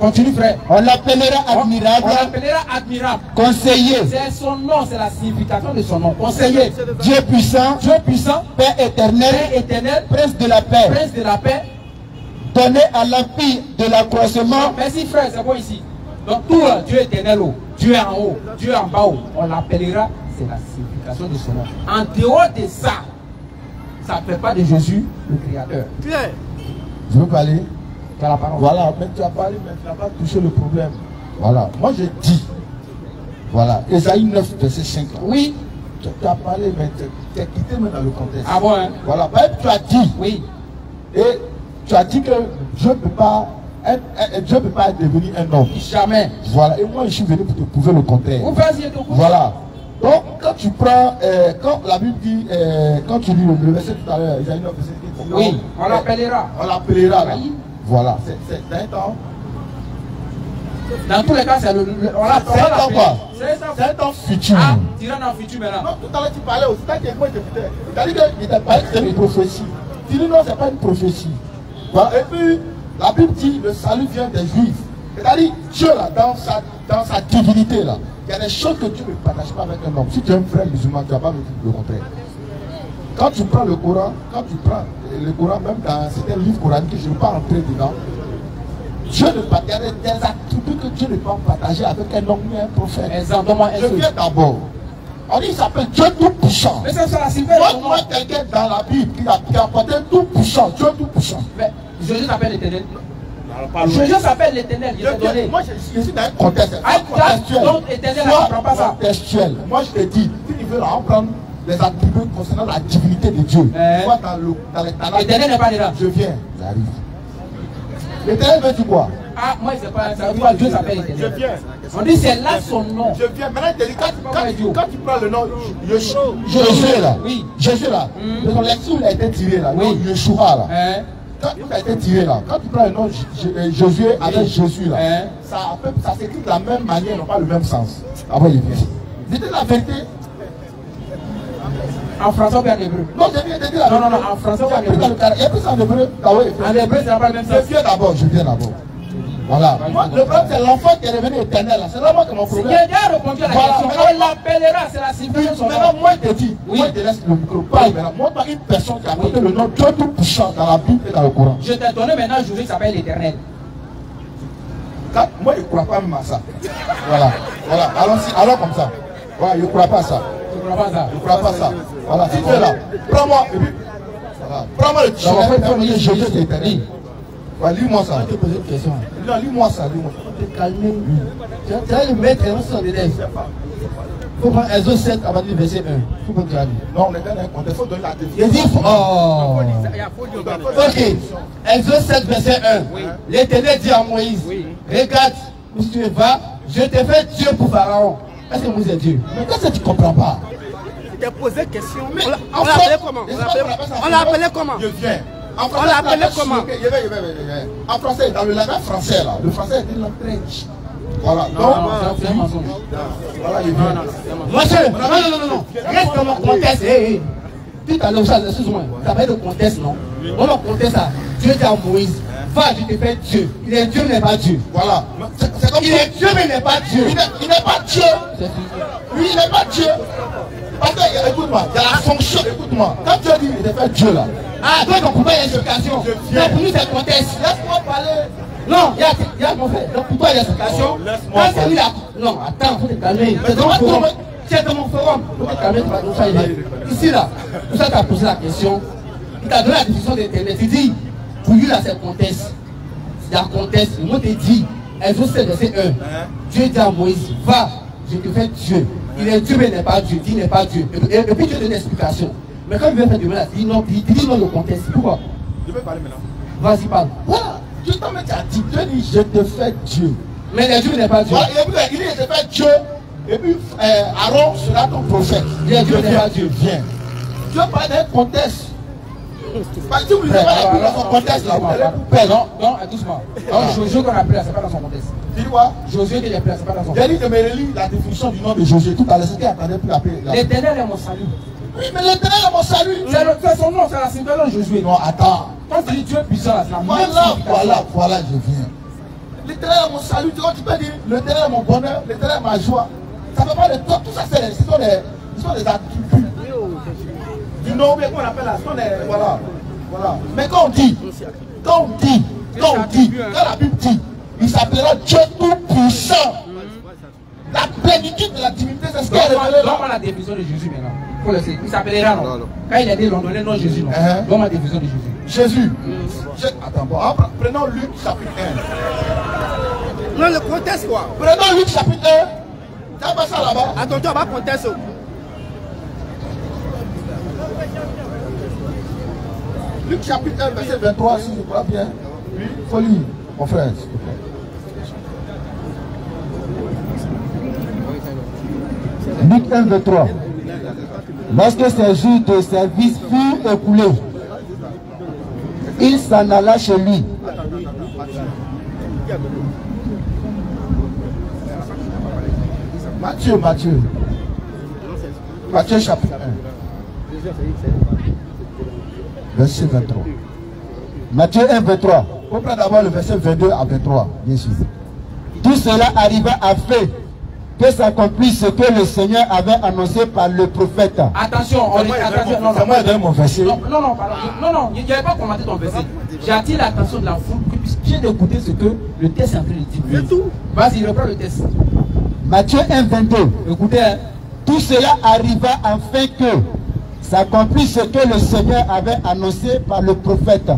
Continue, frère. On l'appellera admirable. On l'appellera admirable. Conseiller. C'est son nom, c'est la signification de son nom. Conseiller. Dieu puissant. Dieu puissant. Père éternel. Père éternel. Prince de la paix. Prince de la paix. Donné à l'empire de l'accroissement. Merci, frère, c'est bon ici. Donc tout là, Dieu éternel haut, Dieu en haut, Dieu en bas haut, on l'appellera, c'est la signification de son nom. En dehors de ça, ça ne fait pas de Jésus le Créateur. Je veux parler. Tu as la parole. Voilà, mais tu as parlé, mais tu n'as pas touché le problème. Voilà, moi je dis, voilà, Esaïe 9, verset 5. Oui. Tu as parlé, mais tu as quitté même dans le contexte. Ah bon, hein? Voilà, même tu as dit. Oui. Et tu as dit que Dieu ne peut pas devenir un homme. Jamais. Voilà, et moi je suis venu pour te prouver le contraire. Vous vas-y, voilà. Donc, quand tu prends, quand la Bible dit, quand tu lis le verset tout à l'heure, Esaïe 9, verset 5. Oui, on l'appellera. On l'appellera. Oui. Voilà, c'est un temps. Dans tous les cas, c'est on l'appellera. C'est un temps quoi? C'est un temps futur. Ah, tu rentres dans le futur maintenant. Non, tout à l'heure tu parlais aussi, t'as dit que moi j'écoutais. Tu as dit qu'il t'a parlé que c'était une prophétie. Tu dis non, c'est pas une prophétie. Voilà. Et puis, la Bible dit le salut vient des Juifs. C'est-à-dire, Dieu là, dans sa divinité là, il y a des choses que Dieu ne partage pas avec un homme. Si tu es un frère musulman, tu ne vas pas me dire le contraire. Quand tu prends le Coran, même dans certains livres coraniques, je ne veux pas rentrer dedans, Dieu ne partage des attributs que Dieu ne peut pas partager avec un homme ni un prophète. Je viens d'abord. On dit qu'il s'appelle Dieu tout-puissant. Mais c'est ça la signification. Moi, quelqu'un dans la Bible qui a apporté tout-puissant, Dieu tout-puissant. Mais Jésus s'appelle l'Éternel. Jésus s'appelle l'Éternel, il est donné. Moi, je suis dans un contexte. Donc, Éternel, on ne comprend pas ça. Contextuel. Moi, je te dis, si tu veux là, on prend les attributs concernant la divinité de Dieu. Toi, dans les talents. L'Éternel n'est pas là. Je viens, j'arrive. L'Éternel veut dire quoi? Ah, moi, je ne sais pas, ça veut dire Dieu s'appelle l'Éternel. Je viens. On dit c'est là son nom. Je viens. Maintenant, je te dis, quand tu prends le nom Jésus là, oui. Jésus là, le collectif il a été tiré là, oui. Yeshua là. Quand il a été tiré là, quand tu prends le nom Josué avec Jésus là, ça s'écrit de la même manière, non pas le même sens. Après, il vient. Dites la vérité. En français ou bien en hébreu? Non, je viens de dire la vérité. Non, en français ou en hébreu? Il y a plus en hébreu. En hébreu, c'est pas le même sens. Je viens d'abord. Voilà. Moi, le problème, c'est l'enfant qui est revenu éternel. C'est là-bas que mon problème. Il a déjà répondu à la question. On l'appellera, c'est la signification de son nom. Maintenant, moi, je te dis, moi, je te laisse le micro. Parle maintenant. Montre-moi une personne qui a apporté le nom Dieu tout-puissant dans la Bible et dans le Coran. Je t'ai donné maintenant Jésus qui s'appelle l'Éternel. Moi, je ne crois pas même à ça. Voilà. Voilà. Allons comme ça. Voilà, je ne crois pas à ça. Tu ne crois pas ça? Je ne crois pas à ça. Voilà. Si tu es là, prends-moi. Voilà. Prends-moi le dictionnaire. Jésus est éternel. Ouais, lis-moi ça. Je vais te poser une question. Non, lis-moi ça, lis-moi ça. Faut te calmer. Tu as le maître et on s'en élève. Il faut prendre Exode 7 avant du verset 1. Il faut qu'on te calme. Non, on est dans un contexte. Il faut donner la Il dit, définition. oh. Ok. Exode 7, verset 1. Oui. L'Éternel dit à Moïse, regarde, où tu vas, je te fais Dieu pour Pharaon. Est-ce que Moïse est Dieu? Mais qu'est-ce que tu ne comprends pas? Tu t'es posé question. On l'a appelé comment? On l'a appelé comment? Je viens. On l'a appelé comment? En français, dans le langage français, là, le français est une langue très riche. Voilà. Donc, c'est un mensonge. voilà, il vient. Monsieur, non. Reste dans mon contexte. Tout à l'heure, excuse-moi, ça va être le contexte, non? Dans mon contexte, Dieu dit à Moïse, Va, je te fais Dieu. Il est Dieu, mais n'est pas Dieu. Voilà. C'est comme Il est Dieu, mais n'est pas Dieu. Il n'est pas Dieu. Lui, il n'est pas Dieu. Parce que, écoute-moi, il y a la fonction, écoute-moi. Quand Dieu dit, il te fait Dieu là. Ah, donc pour moi, il y a une explication. Non, pour nous, c'est contexte. Laisse-moi parler. Non, il y a mon frère. Donc pour toi, il y a une explication. Quand c'est lui là. Non, attends, faut te calmer. C'est dans mon forum. Faut te calmer, tu vas nous faire. Ici là, tout ça, tu as posé la question. Il t'a donné la définition d'Internet. Il dit, pour lui là, c'est contexte. Il y a contexte. Le mot te dit, Exode 7, verset 1. Dieu dit à Moïse, va, je te fais Dieu. Il est Dieu, mais il n'est pas Dieu. Il n'est pas Dieu. Et puis Dieu donne une explication. Mais quand il veut faire du mal, il dit non le contexte. Pourquoi? Je peux parler maintenant. Vas-y, parle. Voilà. Dieu t'a dit, Dieu dit, je te fais Dieu. Mais le Dieu n'est pas Dieu. Voilà, il dit, je te fais Dieu. Et puis, Aaron sera ton prophète. Dieu n'est pas Dieu. Viens. Dieu parle d'un contexte. Parce que vous ne savez pas dans son contexte là. Non, doucement. Josué qu'on a pris là, c'est pas dans son contexte. Tu dis quoi? Josué qu'il a pris là, c'est pas dans son J'ai contexte. dit de me relire la définition du nom de Josué. Tout à l'heure, c'était attendait plus appeler. L'éternel est mon salut. Oui, mais l'éternel est mon salut. C'est son nom, c'est la signature de Josué. Non, attends. Quand tu dis Dieu puissant, là, c'est la même signification. Voilà, je viens. L'éternel est mon salut. Tu peux dire, l'éternel est mon bonheur, l'éternel est ma joie. Ça fait pas de toi, tout ça, ce sont des attributs. Du nom, mais qu'on appelle là, ce sont des. Voilà. Mais quand on dit, quand la Bible dit, il s'appellera Dieu tout-puissant. La plénitude de la divinité, c'est ce qui est révélé là. Donne-moi la définition de Jésus maintenant. Faut le savoir. Il s'appellera non. Quand il a dit l'on donnait non Jésus, non. Donne-moi la définition de Jésus. Jésus. Attends, bon, prenons Luc chapitre 1. Non, le contexte quoi. Prenons Luc chapitre 1. T'as pas ça là-bas? Attends, on va contexte. Luc chapitre 1, verset 23, si je crois bien. Oui, il faut lire, mon frère, s'il te plaît. Luc 1, 23. Lorsque ces jours de service furent écoulés, il s'en alla chez lui. Matthieu chapitre 1. Verset 23. Matthieu 1, 23. On prend d'abord le verset 22 à 23, bien sûr. Tout cela arriva afin que s'accomplisse ce que le Seigneur avait annoncé par le prophète. Attention, attention, non, c'est moi qui donne mon verset. Non, pardon. Non, je n'avais pas commenté ton verset. J'attire l'attention de la foule que puisse bien écouter ce que le texte est en train de dire. C'est tout. Vas-y, reprends le texte. Matthieu 1, 22. Écoutez, hein. Tout cela arriva afin que s'accomplisse ce que le Seigneur avait annoncé par le prophète.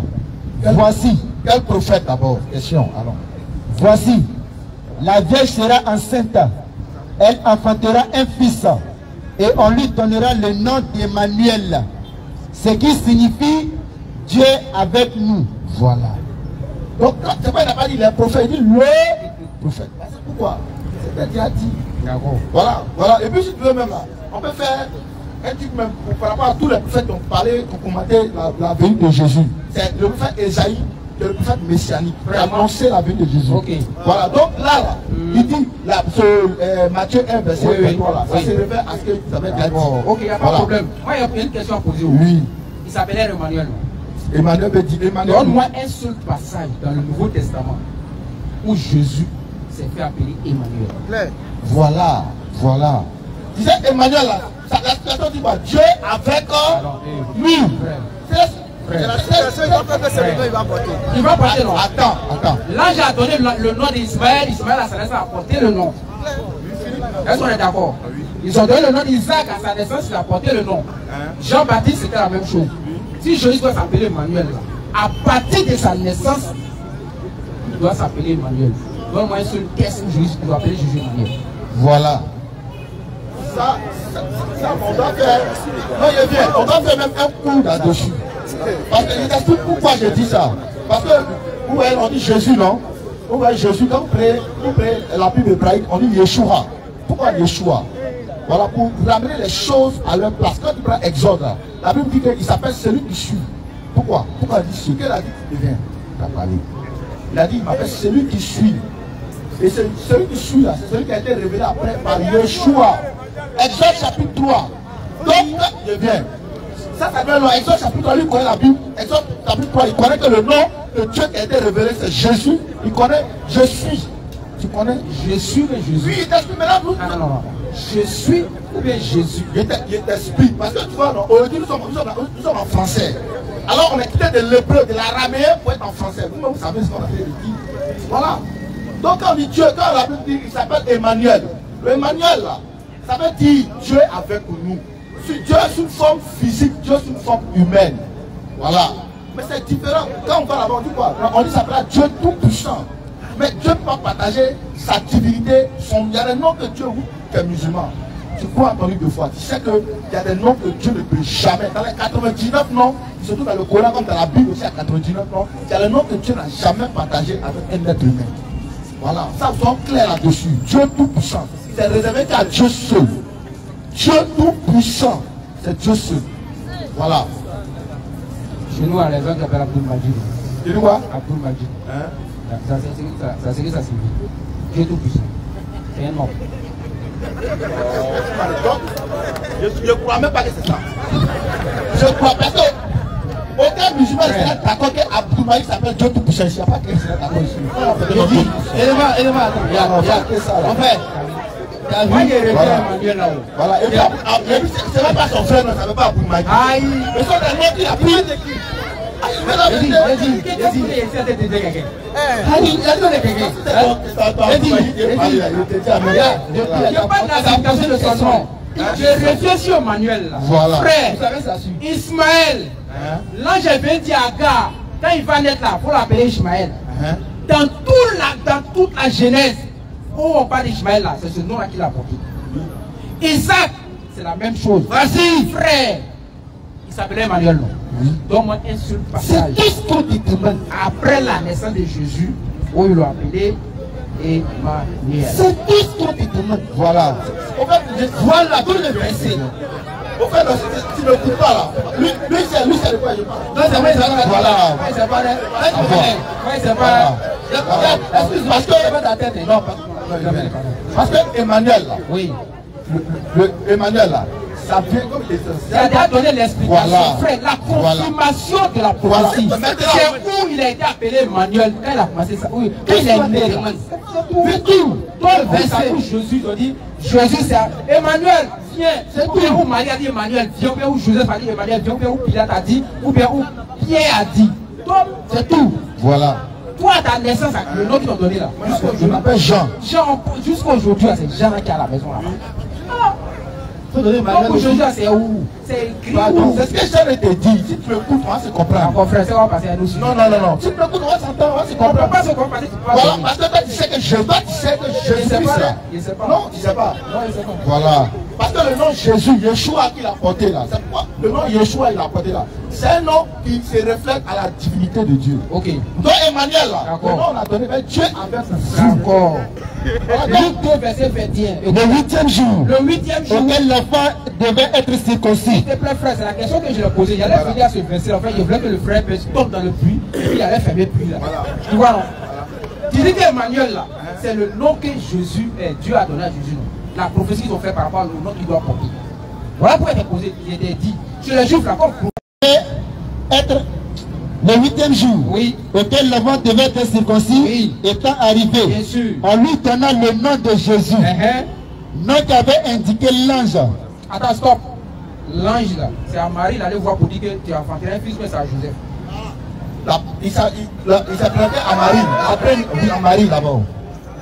Voici. Quel prophète d'abord? Question, allons. Voici. La Vierge sera enceinte. Elle enfantera un fils. Et on lui donnera le nom d'Emmanuel. Ce qui signifie Dieu avec nous. Voilà. Donc, c'est pas il n'a pas dit les prophètes, il dit le prophète. C'est pourquoi? C'est déjà dit. Voilà. Et puis si tu veux même là, on peut faire un truc même par rapport à tous les prophètes qui ont parlé, qui ont commenté la venue de Jésus. C'est le prophète Esaïe, c'est le prophète messianique, qui a annoncé la venue de Jésus. Ok. Voilà, donc là, il dit, Matthieu 1, verset 23, là, ça se réfère à ce que vous avez déjà dit. Ok, il n'y a pas de problème. Moi, il y a une question à poser. Oui. Il s'appelait Emmanuel. Emmanuel veut dire Emmanuel. Donne-moi un seul passage dans le Nouveau Testament où Jésus s'est fait appeler Emmanuel. Voilà. Disait Emmanuel là, la situation dit quoi? Dieu avec nous. Il va porter le nom. Attends. L'ange a donné le nom d'Ismaël. Ismaël à sa naissance a porté le nom. Est-ce qu'on est d'accord? Ils ont donné le nom d'Isaac à sa naissance, il a porté le nom. Jean-Baptiste, c'était la même chose. Si Jésus doit s'appeler Emmanuel, à partir de sa naissance, il doit s'appeler Emmanuel. Donne-moi un seul test où Jésus doit appeler Jésus Emmanuel. Voilà. Ça, on doit faire. Non, il est bien. On doit faire même un coup là-dessus. Parce que je t'explique pourquoi je dis ça. Parce que, où on dit Jésus, non? Où est Jésus? Quand on prie la Bible hébraïque, on dit Yeshua. Pourquoi Yeshua? Voilà, pour ramener les choses à leur place. Quand tu prends Exode, là, la Bible dit qu'il s'appelle celui qui suit. Pourquoi? Pourquoi il dit ce qu'il a dit? Il vient. Il a parlé. Il a dit, il m'appelle celui qui suit. Et celui qui suit là, c'est celui qui a été révélé après par Yeshua. Exode chapitre 3. Donc, il vient. Ça s'appelle Exode chapitre 3, lui connaît la Bible. Exode chapitre 3, il connaît que le nom le Dieu qui a été révélé, c'est Jésus. Il connaît, je suis. Tu connais? Je suis le Jésus. Oui, il t'explique maintenant. Nous, non. Je suis ou bien Jésus. Il t'explique. Parce que tu vois, aujourd'hui, nous sommes en français. Alors, on est quitté de l'hébreu, de l'araméen pour être en français. Vous savez ce qu'on a fait de dire. Voilà. Donc, quand on dit Dieu, quand la Bible dit, il s'appelle Emmanuel. Le Emmanuel, là, ça veut dire Dieu est avec nous. Dieu est une forme physique, Dieu est une forme humaine. Voilà. Mais c'est différent. Quand on va là-bas, on dit quoi? On dit ça s'appelle Dieu tout-puissant. Mais Dieu ne peut pas partager sa divinité. Il y a des noms que Dieu, vous, qui est musulman. Tu crois en livre de foi. Tu sais qu'il y a des noms que Dieu ne peut jamais. Dans les 99 noms, surtout dans le Coran, comme dans la Bible aussi, à 99 noms, il y a des noms que Dieu n'a jamais partagé avec un être humain. Voilà. Ça, vous sommes clairs là-dessus. Dieu tout-puissant. C'est réservé qu'à Dieu seul. Dieu tout-puissant. C'est Dieu seul. Voilà. Chez nous, à la maison, qui s'appelle Abdul Majid. Tu dis quoi? Abdul Majid. Hein? Ça c'est que ça signifie. Dieu tout puissant. C'est un nom. Je ne crois même pas que c'est ça. Je crois parce que aucun musulman ne sera d'accord qu'Abdul Majid s'appelle Dieu tout puissant. Il n'y a pas quelqu'un qui sera d'accord ici. Élément, en fait, moi j'ai révélé Emmanuel là-haut. Voilà. Et puis, c'est même pas son frère, ne savait pas Abdul Majid. Aïe. Mais son nom qui a pris. Je réfléchis au manuel là. Voilà. Frère, Ismaël, l'ange vient dire à Agar, quand il va naître là, il faut l'appeler Ismaël. Dans toute la Genèse, où on parle d'Ismaël là, c'est ce nom là qu'il a porté. Isaac, c'est la même chose. Vas-y, frère. Il s'appelait Emmanuel, non? Donne-moi un seul passage. C'est tout ce qu'on détermine après la naissance de Jésus, où ils l'ont appelé Emmanuel. C'est tout ce qu'on détermine. Voilà. Voilà tout le verset. Au fait, tu ne coupes pas là. Lui, c'est de quoi je parle. Non, c'est vrai, voilà. C'est pas là. C'est pas. Excuse, parce que. Non, parce que Emmanuel là. Oui. Emmanuel là. Ça vient comme des ça a donné l'explication, voilà. Frère, la confirmation de la prophétie. Voilà. C'est où il a été appelé Emmanuel. Quand il a commencé ça, oui. Quand il est né, c'est tout. Dans le verset où Jésus a dit, Jésus c'est Emmanuel, viens. C'est tout. Où Marie a dit Emmanuel, viens. Ou bien où Joseph a dit Emmanuel, viens. Ou bien où Pilate a dit, ou bien où Pierre a dit. C'est tout. Voilà. Toi, à ta naissance, le nom qu'ils t'ont donné là. Je m'appelle Jean. Jean, jusqu'à aujourd'hui, c'est Jean qui est à la maison là. Donc aujourd'hui, c'est où? C'est écrit où? C'est ce que Jean te dit. Si tu m'écoutes, on va se comprendre. Mon frère, c'est quoi passer à nous? Non. Si tu m'écoutes, on va s'entendre, on va se comprendre. On ne peut pas se comprendre. Voilà, parce que toi, tu sais que je suis ça. Il ne sait pas. Non, tu ne sais pas. Non, il ne sait pas. Voilà. Parce que le nom Jésus, Yeshua qu'il a porté là, c'est quoi? Le nom Yeshua il a porté là, c'est un nom qui se reflète à la divinité de Dieu. Ok. Donc Emmanuel là, le nom on a donné, mais Dieu avec vous. D'accord. Luc 2, verset 21. Le 8e jour, le 8e jour, auquel l'enfant devait être circoncis. S'il te plaît, frère, c'est la question que je lui ai posée. J'allais finir à ce verset. En fait, je voulais que le frère tombe dans le puits et puis il allait fermer le puits là. Tu vois, non? Tu dis qu'Emmanuel là, c'est le nom que Jésus, Dieu a donné à Jésus. Non? La prophétie qu'ils ont fait par rapport au nom qu'il doit porter. Voilà pourquoi il est posé. Il était dit. Chez les Juifs là, comme être le 8e jour, oui, auquel l'enfant devait être circoncis, oui, étant arrivé, bien sûr, en lui donnant le nom de Jésus, nom qu'avait indiqué l'ange. Attends, stop. L'ange là, c'est à Marie d'aller voir pour dire que tu as enfanté un fils, mais c'est à Joseph. Il s'est présenté à Marie. Après, il à Marie d'abord.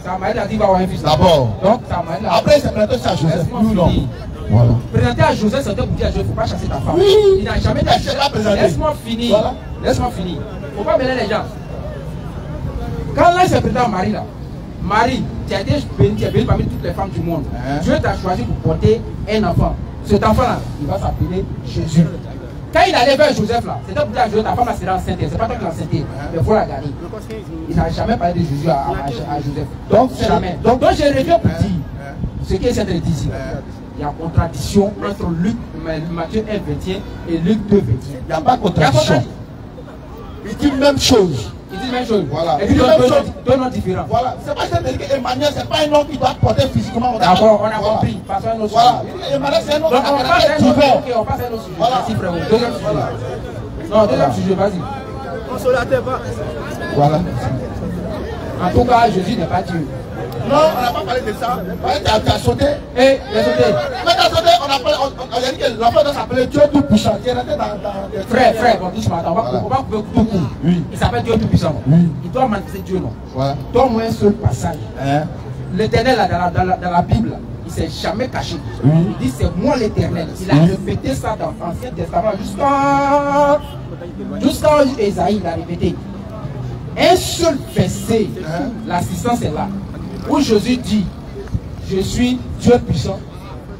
C'est à Marie d'aller avoir un fils. D'abord. Donc, c'est à Marie là. Après, il s'est présenté à Joseph. Non. Voilà. Présenter à Joseph, c'était pour dire à Dieu, il ne faut pas chasser ta femme. Oui. Il n'a jamais dit. Laisse-moi finir. Voilà. Laisse-moi finir. Il ne faut pas mêler les gens. Quand là, il s'est présenté à Marie là, Marie, tu as été bénie parmi toutes les femmes du monde. Dieu t'a choisi pour porter un enfant. Cet enfant-là, il va s'appeler Jésus. Quand il allait vers Joseph là, c'était pour dire à Joseph, ta femme sera enceinte. C'est pas toi qui l'as enceinte, mais il faut la garder. Il n'a jamais parlé de Jésus à Joseph. Donc, jamais. Donc je reviens pour dire ce qui est cette ici. Il y a contradiction entre Luc, Matthieu 1, 21 et Luc 2, 21. Il n'y a pas de contradiction. Il dit même chose. Il dit même chose. Voilà. Et puis deux noms différents. Voilà. C'est pas ça que Emmanuel, c'est pas un nom qui doit porter physiquement. D'accord, on a compris. Passons à un autre voilà. sujet. Emmanuel, c'est un nom donc on passe à un autre sujet. Ok, on passe à un autre sujet. Voilà. Merci frérot. Deuxième sujet. Non, deuxième sujet, vas-y. Consolateur, va. Voilà. En tout cas, Jésus n'est pas Dieu. Non, on n'a pas parlé de ça. Tu as sauté. Et il a sauté. Mais tu as sauté, on a dit que l'enfant doit s'appeler Dieu Tout-Puissant. Tu es rentré dans... Frère, bon, doucement, attends, on va couper tout court. Oui. Il s'appelle Dieu Tout-Puissant. Oui. Il doit manifester Dieu, non? Voilà. Donne-moi un seul passage. Hein? L'Éternel, dans la Bible, il ne s'est jamais caché. Oui. Il dit c'est moi l'Éternel. Il a répété ça dans l'Ancien Testament jusqu'à Ésaïe, il a répété. Un seul verset, l'assistance est là, où Jésus dit, je suis Dieu puissant,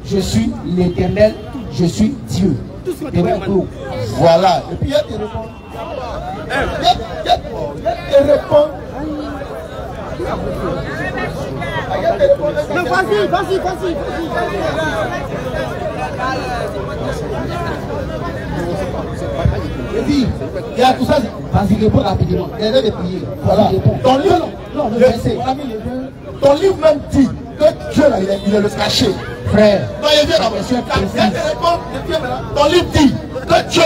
je suis l'Éternel, je suis Dieu. Voilà. Et puis il y a des réponses. Il y a des réponses. Mais vas-y. Et puis, il y a tout ça. Vas-y, réponds rapidement. Il y a des prières. Voilà. Ton livre, ton livre même dit que Dieu, là, il est le caché. Frère. Non, il vient d'abord. Il y a des réponses. Ton livre dit que Dieu,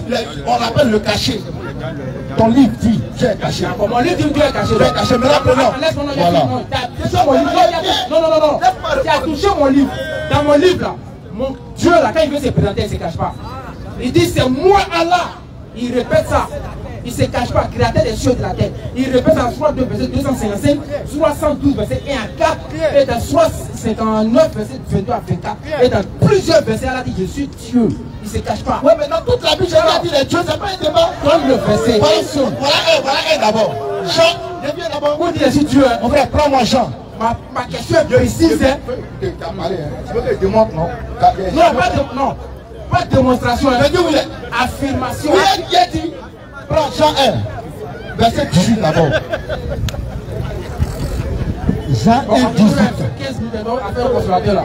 là, on l'appelle le caché. Ton livre dit Dieu est caché. Mon livre dit Dieu est caché. Dieu est caché. Mais là, voilà. Non. Tu as touché mon livre. Dans mon livre, là, mon Dieu, là, quand il veut se présenter, il ne se cache pas. Il dit c'est moi Allah. Il répète ça. Il ne se cache pas, créateur des cieux et de la terre. Il répète dans soit 2 verset 255, soit 112 verset 1 à 4, et dans soit 59 verset 22 à 24. Et dans plusieurs versets, Allah dit je suis Dieu. Il ne se cache pas. Oui, mais dans toute la Bible, j'ai dit les dieux, c'est pas un débat. Prends le verset. Voilà un d'abord. Jean, je viens d'abord. Vous dites je suis Dieu. Mon frère, prends-moi Jean. Ma question est précise. Tu as parlé, tu veux que je démontre, non? Non, pas de démonstration. Mais dis où il est? Affirmation. Oui, il a dit. Prends Jean 1, verset 18 d'abord. Jean 1, 18. 15 minutes à faire au consolateur là.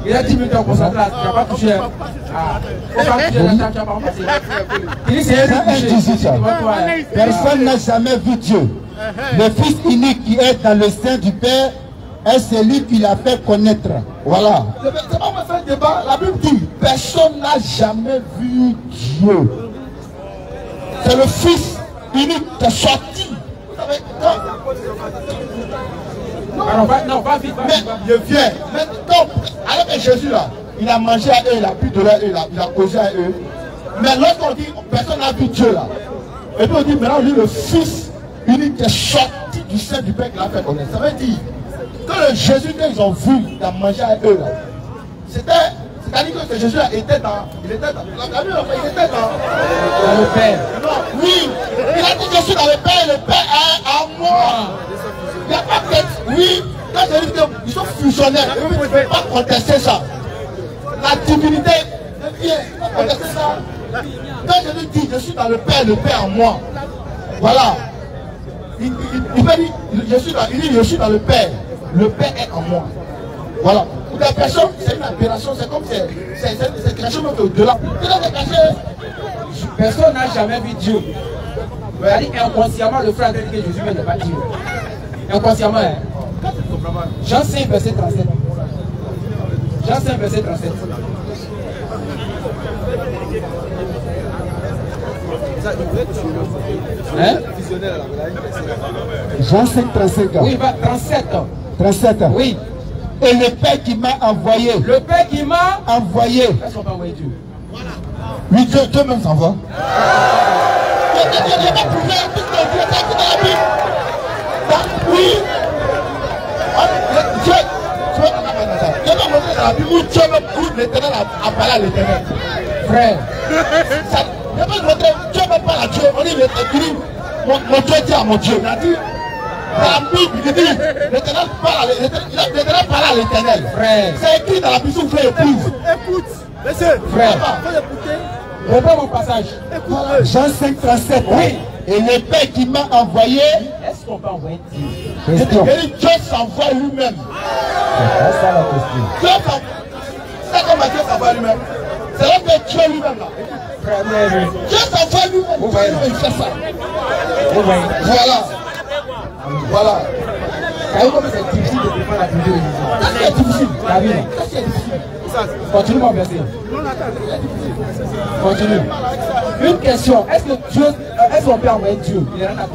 Il a 10 minutes au consolateur, tu n'as pas touché. On va toucher la table, tu n'as pas passé. Il dit c'est Jean 1, 18. Personne n'a jamais vu Dieu. Le Fils unique qui est dans le sein du Père est celui qui l'a fait connaître. Voilà. C'est pas moi faire un débat. La Bible dit personne n'a jamais vu Dieu. C'est le Fils unique qui est sorti. Vous savez, non, va vite. Mais je viens. Mais donc, alors que Jésus là, il a mangé à eux, il a bu de leur, il a causé à eux. Mais lorsqu'on dit personne n'a vu Dieu là, et puis on dit maintenant lui le Fils unique qui est sorti du sein du Père qui l'a fait connaître. Ça veut dire que le Jésus qu'ils ont vu, il a mangé à eux là, c'est-à-dire que Jésus là était dans, il était dans le Père. Non, oui, il a dit je suis dans le Père et le Père est en moi. Il n'y a pas peut-être, oui, quand je dis qu'ils sont fusionnels, ils ne peuvent pas contester ça. La divinité vient contester ça. Quand je lui dis je suis dans le Père en moi, voilà. Il peut dire je suis dans le Père est en moi. Voilà. Pour la personne, c'est une aberration, c'est comme c'est quelque chose de là. Personne n'a jamais vu Dieu. C'est-à-dire inconsciemment, le frère a dit que Jésus n'est pas Dieu. Inconsciemment, hein. Jean 5, verset 37. Jean 5, verset 37. Hein? Jean 5, 37. Oui, 37. 37. Oui. Et le Père qui m'a envoyé. Le Père qui m'a envoyé. Est-ce qu'on peut envoyer Dieu? Oui, Dieu même s'envoie. Oui. Dieu va montrer dans la Bible où Dieu même l'éternel a parlé à l'éternel. Frère. Il va montrer, Dieu même parle à Dieu. On dit l'éternel, mon Dieu dit à mon Dieu. Il a dit, dans la Bible, il dit, l'éternel parle à l'éternel. Frère. C'est écrit dans la Bible, vous faites épouse. Écoute, monsieur. Frère. Faut l'écouter. Reprends mon passage. Jean 5, 37. Oui. Et le Père qui m'a envoyé. Est-ce qu'on peut envoyer Dieu? Question. Dieu s'envoie lui-même. C'est ça la question. Dieu s'envoie. C'est comme Dieu s'envoie lui-même. C'est là que Dieu lui-même là. Dieu s'envoie lui-même. Il fait ça. Voilà. Voilà. T'as vu comment c'est difficile de défendre la culture religieuse? C'est difficile. T'as vu? C'est difficile. Continue mon verset. Continue. Une question. Est-ce qu'on peut envoyer Dieu?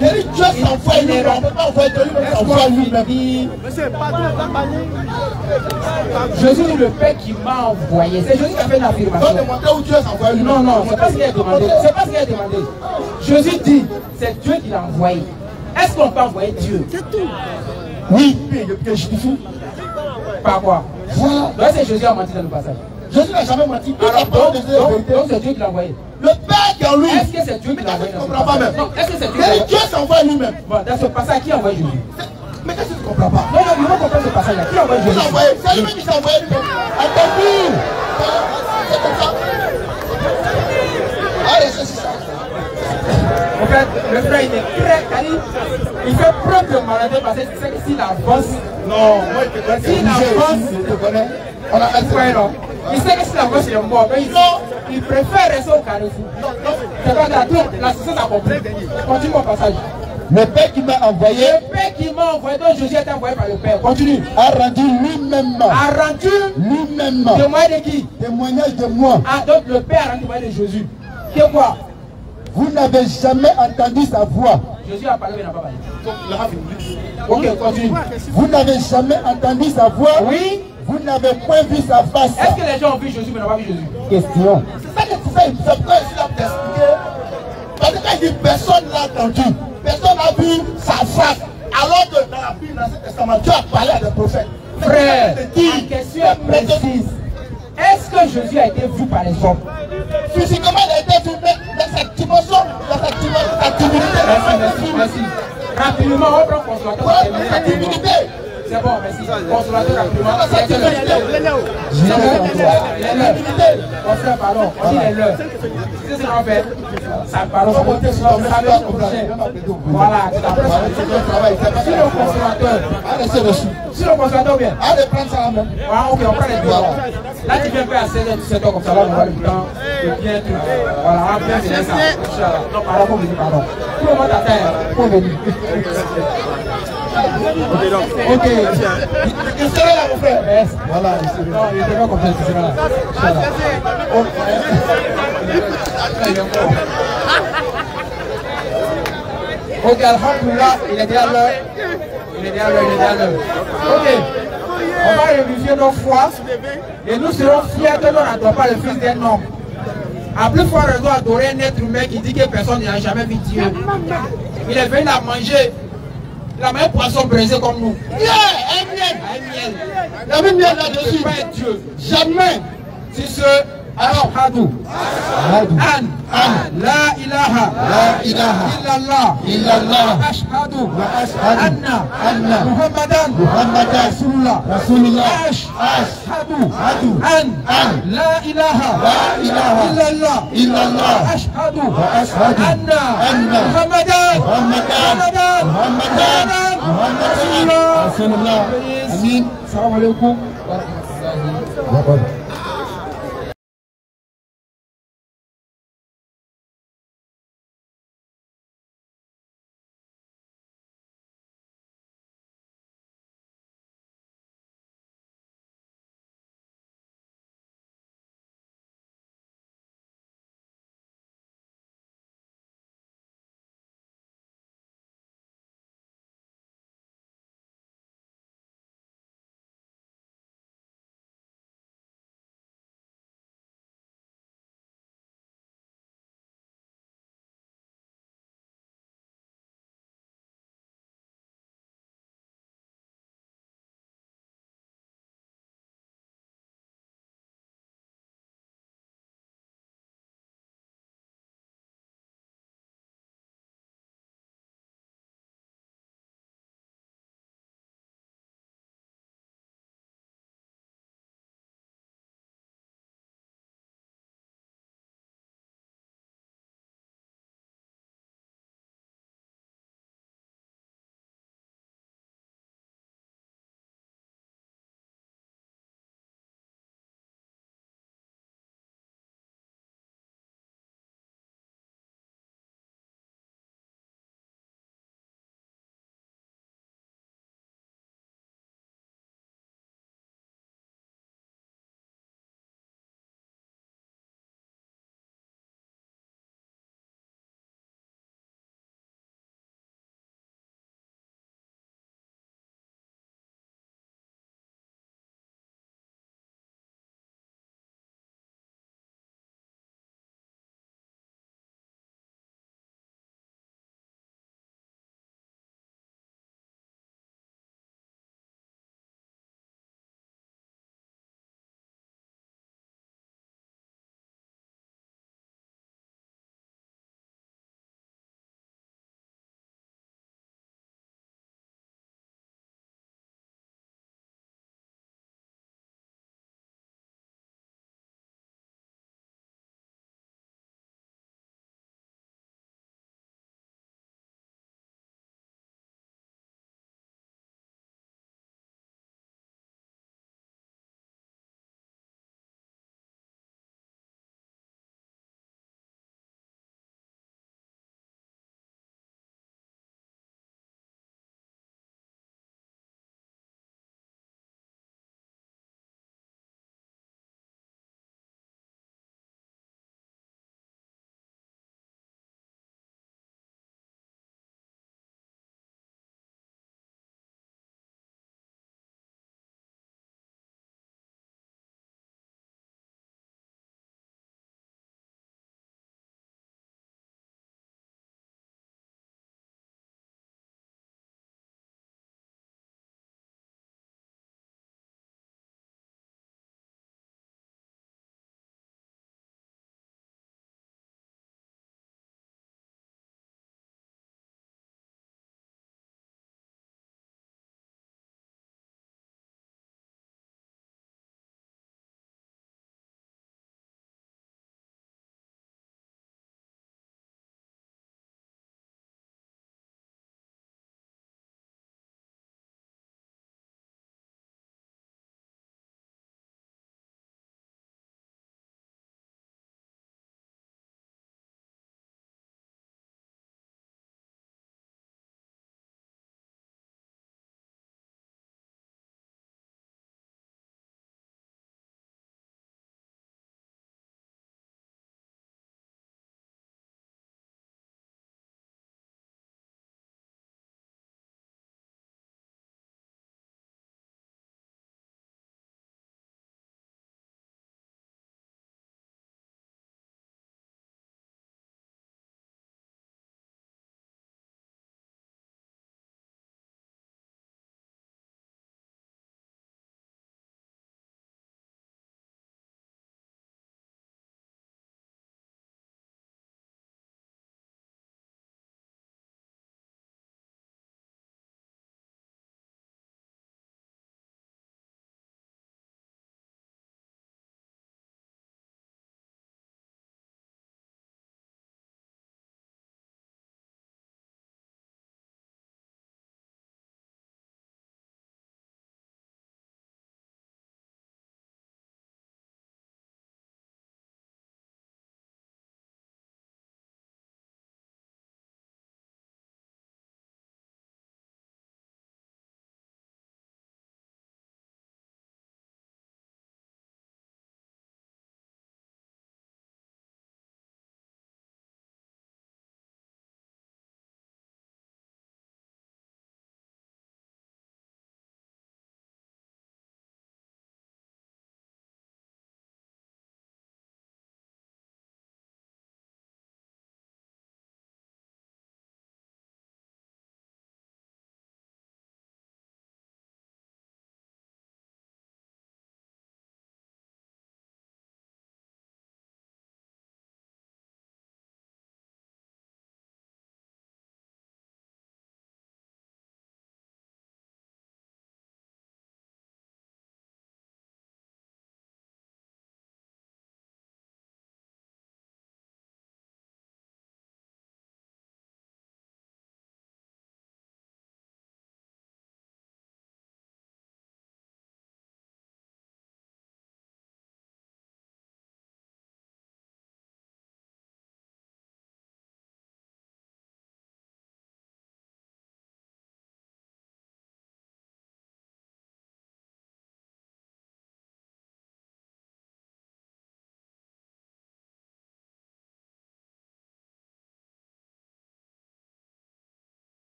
Dieu s'envoie lui-même. On ne peut pas envoyer Dieu lui-même. S'envoie lui-même. Jésus dit le Père qui m'a envoyé. C'est Jésus qui a fait une affirmation. Donc demandez où Dieu s'envoie lui-même. Non, non, c'est pas ce qu'il a demandé. C'est pas ce qu'il a demandé. Jésus dit, c'est Dieu qui l'a envoyé. Est-ce qu'on peut envoyer Dieu? Oui, je justifie. Par quoi? Voilà. Donc c'est Jésus qui a menti dans le passage. Jésus n'a jamais menti. Alors, donc c'est Dieu qui l'a envoyé. Le Père qui est en lui. Est-ce que c'est Dieu qui l'a envoyé? Je ne comprends pas même. Non, est-ce que c'est Dieu qui l'a envoyé? Dieu s'envoie lui-même. Bon, dans ce passage, qui a envoyé Jésus? Mais qu'est-ce que tu ne comprends pas? Non, non, il faut comprendre ce passage-là. Qui a envoyé Jésus? C'est lui-même qui s'est envoyé lui-même. Attends-nous. C'est comme ça. Allez, c'est ça. En fait, le frère, il est très. Il fait preuve de maladie parce qu'il sait que s'il avance. Non, moi je te connais. S'il avance, je te connais. On a ouais, non. Il sait que s'il avance, il est mort. Mais il préfère rester au carrefour. C'est pas grave. La situation a compris. Continue mon passage. Le Père qui m'a envoyé Le Père qui m'a envoyé, donc Jésus a été envoyé par le Père. Continue. a rendu lui-même A rendu témoignage de qui? témoignage de moi. Ah, donc le Père a rendu témoignage de Jésus. C'est quoi? Vous n'avez jamais entendu sa voix. Jésus a parlé, mais il n'a pas parlé. Donc, il aura fini. Ok, continue. Vous n'avez jamais entendu sa voix. Oui. Vous n'avez point vu sa face. Est-ce que les gens ont vu Jésus, mais n'ont pas vu Jésus? Question. C'est ça que tu fais. C'est pourquoi il a t'expliquer. Parce que quand il dit personne n'a entendu, personne n'a vu sa face. Alors que dans la Bible, dans l'Ancien Testament, Dieu a parlé à des prophètes. Frère, la question est précise. Est-ce que Jésus a été vu par les hommes? Physiquement, il a été vu, mais dans sa dimension, dans sa divinité. Merci. Rapidement, on prend consolateur. Dans sa divinité. C'est bon, merci. Consolateur rapidement. Dans sa divinité. Mon frère, pardon, on dit les leurs. C'est ce qu'on fait. Ça, pardon, ça va être prochain. Voilà, c'est après. Si le consolateur, si le consolateur vient. Allez, prendre ça là même. Voilà, ok, on prend les deux. Là, tu viens faire à 16h, 17h comme ça, là, on voit le temps. Et bien, tout. Voilà, on va bien finir ça. Inch'Allah. Non, pardon, faut venir, pardon. Tout le monde t'attend, faut venir. Ok. Il serait là, mon frère. Merci. Voilà, non, il était pas comme ça, il sera là. Inch'Allah. Ok, alhamdoulilah, il est déjà l'heure. Ok. On va réviser nos foi et nous serons fiers que l'on n'adore pas le fils d'un homme. À plus forte raison adorer un être humain qui dit que personne n'a jamais vu Dieu. Il est venu à manger la même poisson braisé comme nous. Un miel. La même miel là-dessus. Pas être Dieu. Jamais. C'est ce. Alors, Hadou. La ilaha illallah. Ashhadu anna Muhammadan Rasulullah. Ashhadu an la ilaha illallah. Ashhadu anna Muhammadan Rasulullah. Amin. Assalamu alaikum wa rahmatullahi wa barakatuh.